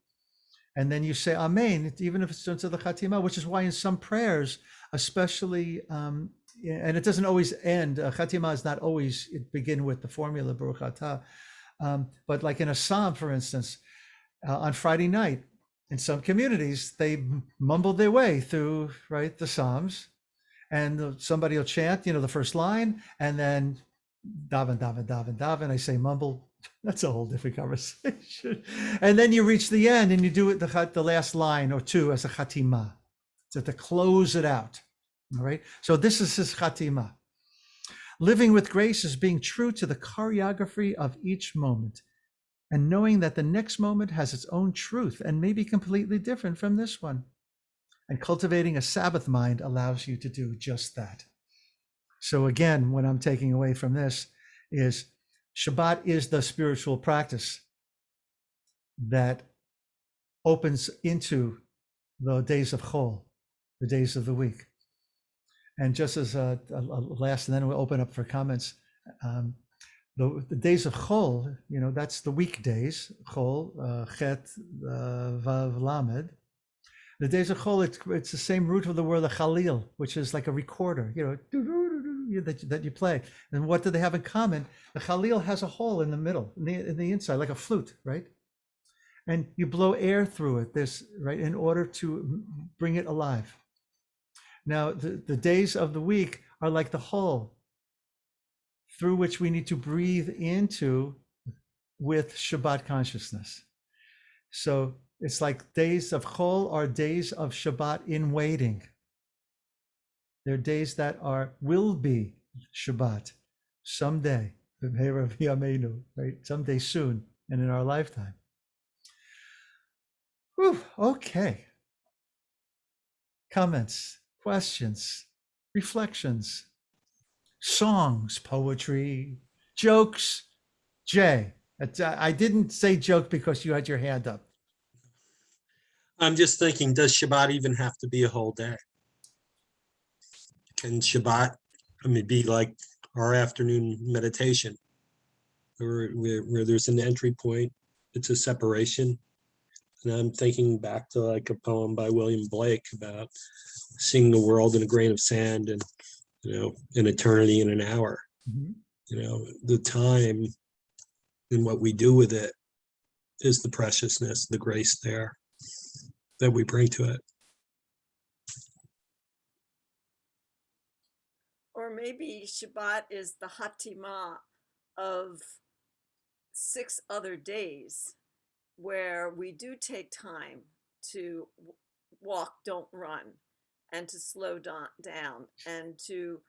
and then you say Amen, even if it's into the Chatima, which is why in some prayers, especially, and it doesn't always end. Chatima is not always begin with the formula Baruch Atah, but like in a psalm, for instance, on Friday night, in some communities, they mumbled their way through the Psalms, and somebody will chant, the first line, and then daven, daven, daven, daven. I say mumble. That's a whole different conversation. And then you reach the end and you do it the last line or two as a chatima, so to close it out. All right. So this is his chatima. Living with grace is being true to the choreography of each moment, and knowing that the next moment has its own truth and may be completely different from this one. And cultivating a Sabbath mind allows you to do just that. So again, what I'm taking away from this is Shabbat is the spiritual practice that opens into the days of Chol, the days of the week. And just as a last, and then we'll open up for comments. The days of Chol, that's the weekdays, Chol, Chet, Vav, Lamed. The days of Chol, it's the same root of the word Chalil, which is like a recorder, that you play. And what do they have in common? The Chalil has a hole in the middle, in the inside, like a flute, right? And you blow air through it, in order to bring it alive. Now, the days of the week are like the hole through which we need to breathe into with Shabbat consciousness. So it's like days of Chol are days of Shabbat in waiting. They're days that will be Shabbat someday, right? Someday soon and in our lifetime. Whew, okay. Comments, questions, reflections, songs, poetry, jokes. Jay, I didn't say joke because you had your hand up. I'm just thinking, does Shabbat even have to be a whole day? Can Shabbat, be like our afternoon meditation, where there's an entry point, it's a separation. And I'm thinking back to like a poem by William Blake about seeing the world in a grain of sand and, an eternity in an hour. Mm-hmm. The time and what we do with it is the preciousness, the grace there that we bring to it. Or maybe Shabbat is the Hatima of 6 other days where we do take time to walk, don't run, and to slow down and to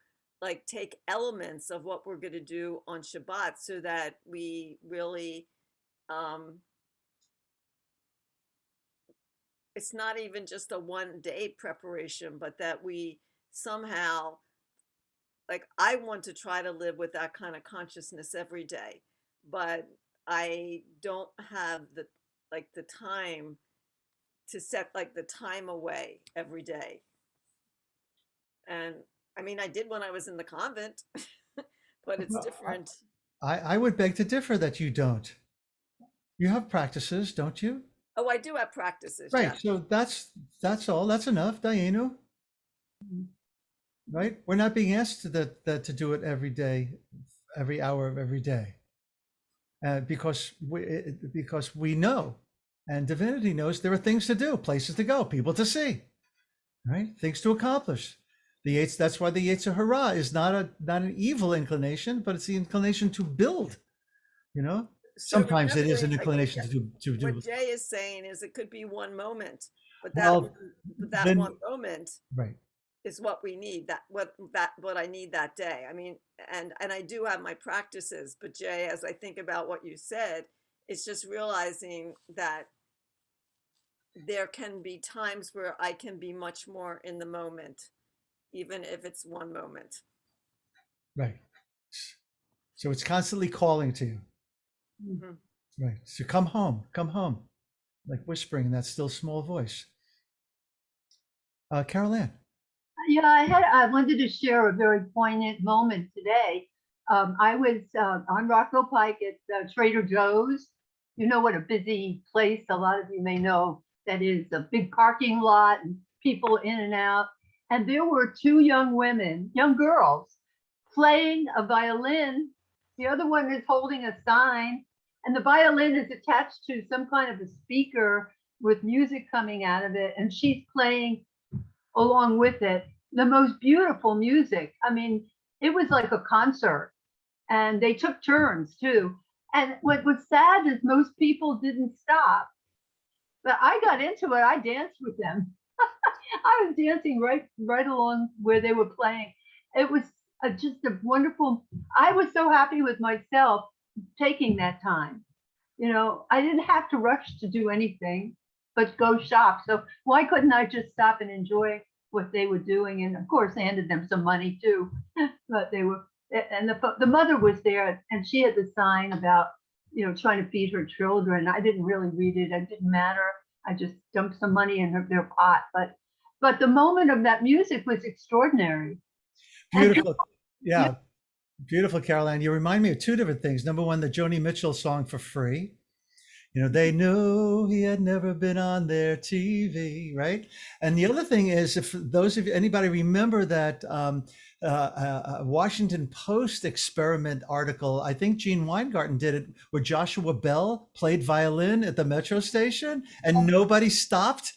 take elements of what we're going to do on Shabbat so that we really, it's not even just a one-day preparation, but that we somehow, I want to try to live with that kind of consciousness every day, but I don't have the time to set the time away every day. And I did when I was in the convent, but it's different. I would beg to differ that you don't. You have practices, don't you? Oh, I do have practices. Right. Yeah. So that's all. That's enough, Dayenu. Right? We're not being asked to do it every day, every hour of every day, because we know, and divinity knows there are things to do, places to go, people to see, right? Things to accomplish. That's why the yetzirah is not an evil inclination, but it's the inclination to build. Sometimes it is an inclination to do. What Jay is saying is it could be one moment, but that then, one moment, right, is what we need. What I need that day. And I do have my practices, but Jay, as I think about what you said, it's just realizing that there can be times where I can be much more in the moment, even if it's one moment. Right. So it's constantly calling to you. Mhm. Right. So come home, like whispering in that still small voice. Carol Ann. Yeah, I wanted to share a very poignant moment today. I was on Rockville Pike at Trader Joe's. You know what a busy place, a lot of you may know, that is a big parking lot and people in and out. And there were two young women, young girls, playing a violin. The other one is holding a sign, and the violin is attached to some kind of a speaker with music coming out of it. And she's playing along with it the most beautiful music. I mean, it was like a concert, and they took turns too. And what was sad is most people didn't stop, but I got into it. I danced with them. I was dancing right along where they were playing. It was just a wonderful. I was so happy with myself taking that time. You know, I didn't have to rush to do anything but go shop. So why couldn't I just stop and enjoy what they were doing? And of course, I handed them some money too. But they were, and the mother was there, and she had the sign about, you know, trying to feed her children. I didn't really read it. It didn't matter. I just dumped some money in their pot. But the moment of that music was extraordinary. Beautiful. Yeah. Beautiful, Carol Ann. You remind me of two different things. Number one, the Joni Mitchell song For Free. You know, they knew he had never been on their TV, right? And the other thing is, if those of you, anybody remember that Washington Post experiment article, I think Gene Weingarten did it, where Joshua Bell played violin at the metro station and nobody stopped.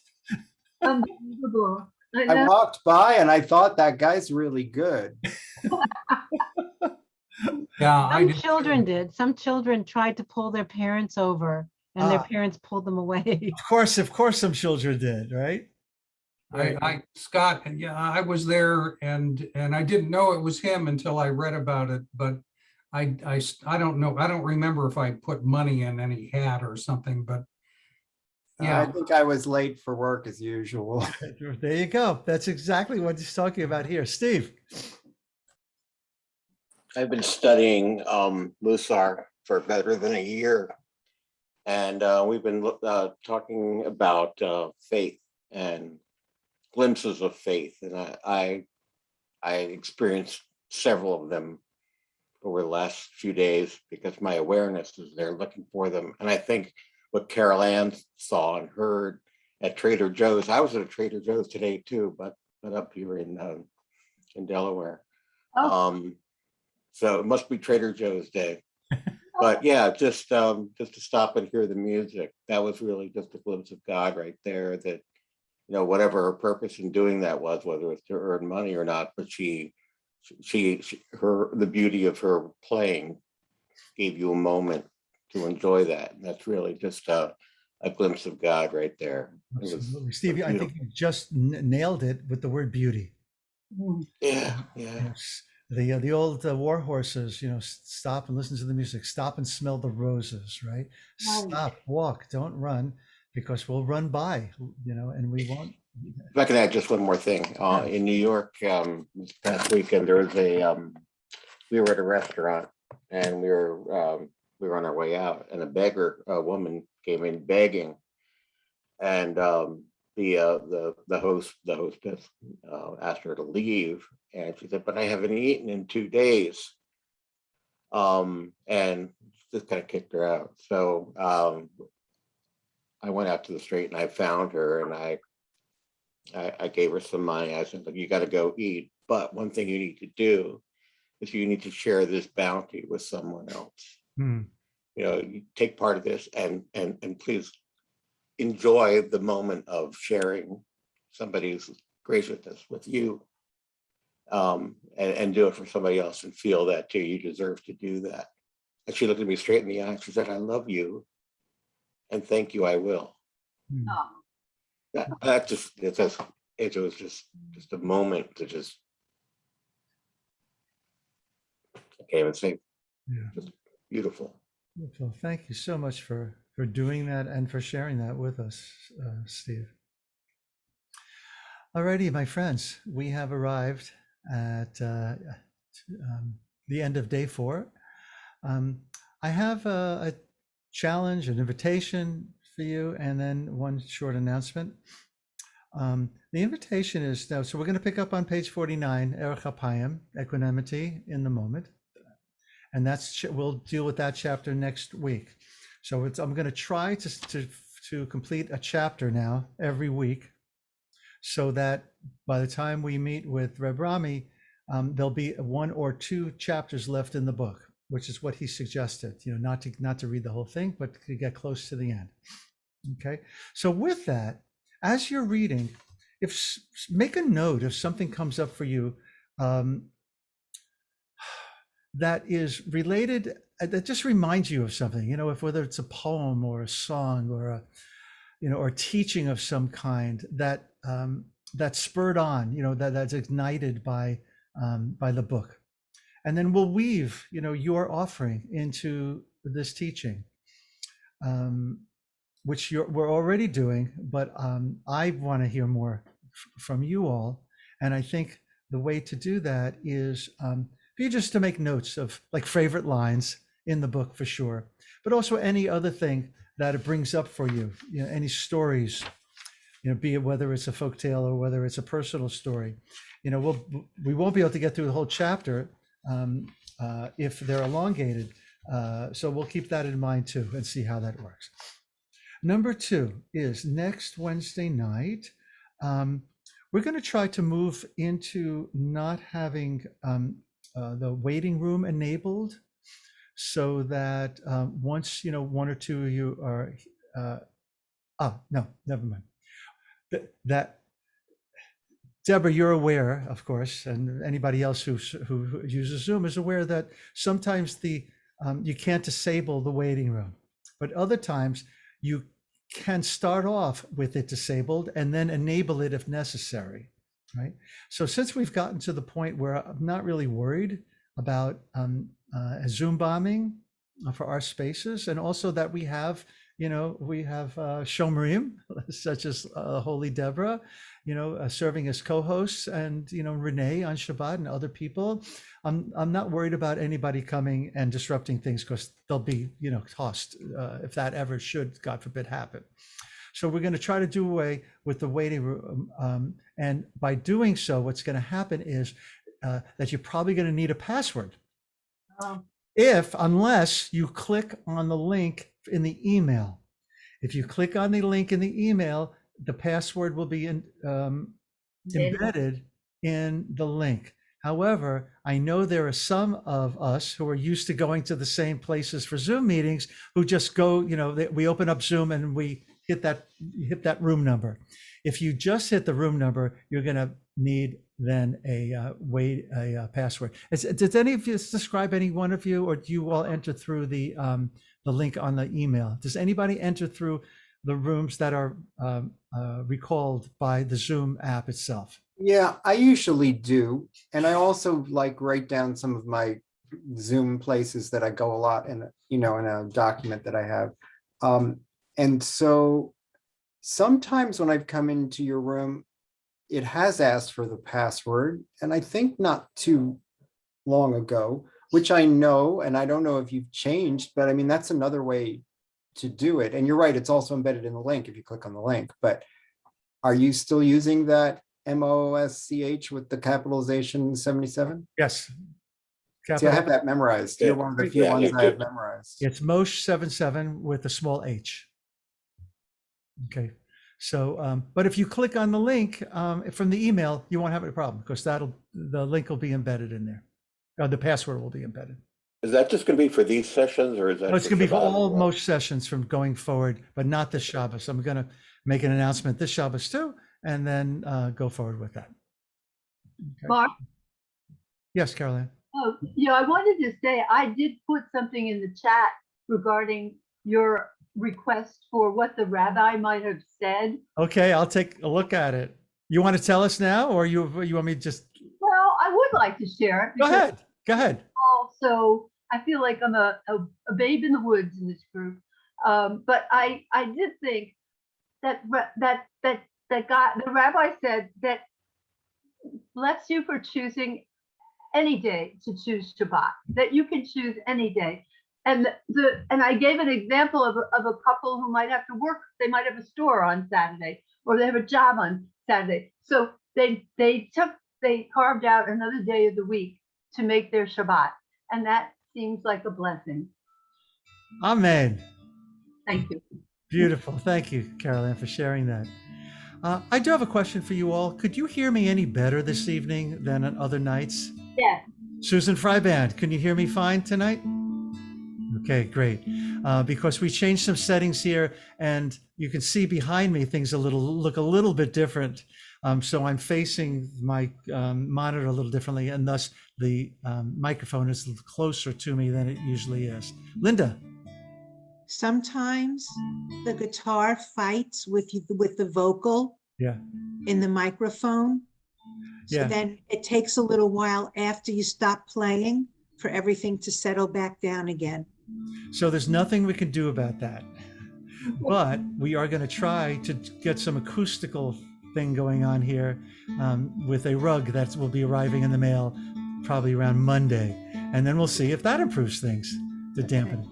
Unbelievable. I walked by and I thought that guy's really good. Yeah, I Some did. children did. Some children tried to pull their parents over, and their parents pulled them away. Of course, some children did, right? Scott, yeah, I was there, and I didn't know it was him until I read about it, but I don't know. I don't remember if I put money in any hat or something, but yeah. I think I was late for work as usual. There you go. That's exactly what he's talking about here. Steve. I've been studying Musar for better than a year, and we've been talking about faith and glimpses of faith, and I experienced several of them over the last few days because my awareness is there looking for them. And I think what Carol Ann saw and heard at Trader Joe's, I was at a Trader Joe's today too, but up here in Delaware. Oh. So it must be Trader Joe's day. But yeah, just to stop and hear the music, that was really just a glimpse of God right there. That, you know, whatever her purpose in doing that was, whether it's to earn money or not, but the beauty of her playing gave you a moment to enjoy that. And that's really just a glimpse of God right there. Absolutely. Stevie, I think you just nailed it with the word beauty. Yeah. Yes. The old war horses, you know, stop and listen to the music, stop and smell the roses, right? Stop, walk, don't run, because we'll run by, you know, and we won't. If I can add just one more thing, in New York, this past weekend, there was we were at a restaurant and we were on our way out, and a woman came in begging, and the hostess asked her to leave, and she said, "But I haven't eaten in 2 days," and just kind of kicked her out. So I went out to the street and I found her, and I gave her some money. I said, "Look, you got to go eat, but one thing you need to do is you need to share this bounty with someone else. You know, you take part of this, and please enjoy the moment of sharing somebody's graciousness with you, and do it for somebody else and feel that too. You deserve to do that." And she looked at me straight in the eye. She said, "I love you, and thank you, I will." That just, it was just a moment to just, I can't even say, just beautiful. Well, thank you so much for doing that and for sharing that with us, Steve. Alrighty, my friends, we have arrived at the end of day 4. I have a challenge, an invitation for you, and then one short announcement. The invitation is now, so we're going to pick up on page 49, Erech HaPayim, equanimity in the moment. And we'll deal with that chapter next week. So I'm going to try to complete a chapter now every week, so that by the time we meet with Reb Rami, there'll be 1 or 2 chapters left in the book, which is what he suggested, not to read the whole thing, but to get close to the end. Okay. So with that, as you're reading, make a note if something comes up for you that is related, that just reminds you of something, whether it's a poem or a song or or teaching of some kind that that's spurred on, that's ignited by the book. And then we'll weave, your offering into this teaching, which we're already doing, but I want to hear more from you all. And I think the way to do that is for you just to make notes of like favorite lines in the book for sure, but also any other thing that it brings up for you, any stories, be it whether it's a folktale or whether it's a personal story. We won't be able to get through the whole chapter if they're elongated. So we'll keep that in mind too and see how that works. Number 2 is next Wednesday night. We're going to try to move into not having the waiting room enabled, so that once 1 or 2 of you are, no, never mind. That Deborah, you're aware, of course, and anybody else who uses Zoom is aware that sometimes you can't disable the waiting room, but other times you can start off with it disabled and then enable it if necessary, right? So since we've gotten to the point where I'm not really worried about Zoom bombing for our spaces, and also that we have Shomrim, such as Holy Deborah, serving as co-hosts, and Renee on Shabbat and other people. I'm not worried about anybody coming and disrupting things, because they'll be tossed if that ever should, God forbid, happen. So we're going to try to do away with the waiting room, and by doing so, what's going to happen is that you're probably going to need a password. Unless you click on the link in the email. If you click on the link in the email, the password will be embedded in the link. However, I know there are some of us who are used to going to the same places for Zoom meetings who just go, we open up Zoom and we hit that room number. If you just hit the room number, you're going to need then a password. Did any of you describe, any one of you, or do you all enter through the link on the email? Does anybody enter through the rooms that are recalled by the Zoom app itself? Yeah, I usually do. And I also write down some of my Zoom places that I go a lot in, in a document that I have. And so sometimes when I've come into your room, it has asked for the password, and I think not too long ago, which I know, and I don't know if you've changed, but I mean, that's another way to do it. And you're right, it's also embedded in the link if you click on the link. But are you still using that MOSCH with the capitalization 77? Yes. See, I have that memorized. You're one of the few ones I have memorized. It's Mosh 77 with a small h. Okay. So, but if you click on the link from the email, you won't have a problem, because the link will be embedded in there. The password will be embedded. Is that just going to be for these sessions, or is that? No, it's going to be for all most sessions from going forward, but not this Shabbos. I'm going to make an announcement this Shabbos too, and then go forward with that. Okay. Mark? Yes, Caroline. Oh, yeah, I wanted to say, I did put something in the chat regarding your request for what the rabbi might have said. Okay, I'll take a look at it. You want to tell us now, or you want me to just? Well, I would like to share it. Go ahead. Go ahead. Also, I feel like I'm a babe in the woods in this group. But I did think that God, the rabbi said that bless you for choosing any day to choose Shabbat, that you can choose any day. And I gave an example of a couple who might have to work. They might have a store on Saturday, or they have a job on Saturday. So they carved out another day of the week to make their Shabbat. And that seems like a blessing. Amen. Thank you. Beautiful. Thank you, Carol-Ann, for sharing that. I do have a question for you all. Could you hear me any better this evening than on other nights? Yes. Susan Fryband, can you hear me fine tonight? Okay, great. Because we changed some settings here, and you can see behind me things look a little bit different. So I'm facing my monitor a little differently, and thus the microphone is closer to me than it usually is. Linda. Sometimes the guitar fights with the vocal Yeah. in the microphone. So Yeah. then it takes a little while after you stop playing for everything to settle back down again. So there's nothing we can do about that. But we are going to try to get some acoustical thing going on here with a rug that will be arriving in the mail probably around Monday. And then we'll see if that improves things to dampen it.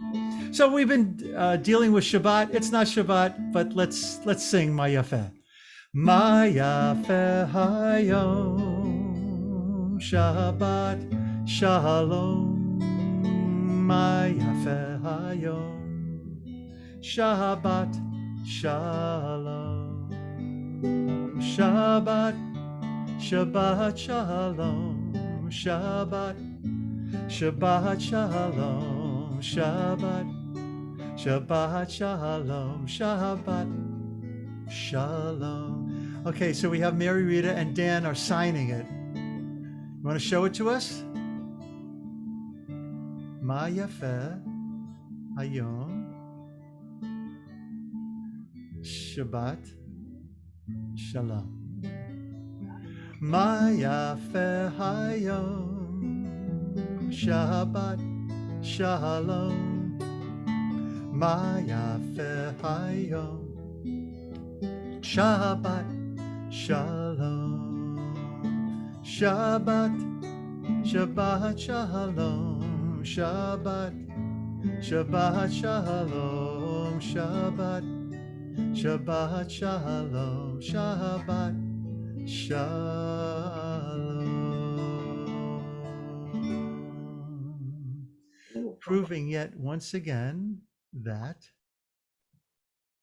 So we've been dealing with Shabbat. It's not Shabbat, but let's sing Ma Yafeh. Ma Yafeh Hayom Shabbat Shalom. Ma Yafeh Hayom Shabbat Shalom. Shabbat Shabbat Shalom. Shabbat Shabbat Shalom. Shabbat Shabbat Shalom. Shabbat Shalom. Okay, so we have Mary Rita and Dan are signing it. You want to show it to us? Ma Yafeh Hayom Shabbat Shalom. Ma Yafeh Hayom Shabbat Shalom. Ma Yafeh Hayom Shabbat Shalom. Shabbat Shabbat Shalom. Shabbat Shabbat Shalom. Shabbat Shabbat Shalom. Shabbat Shalom. Proving yet once again that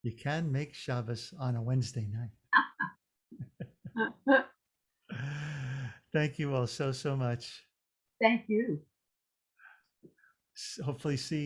you can make Shabbos on a Wednesday night. Thank you all so much. Thank you. Hopefully see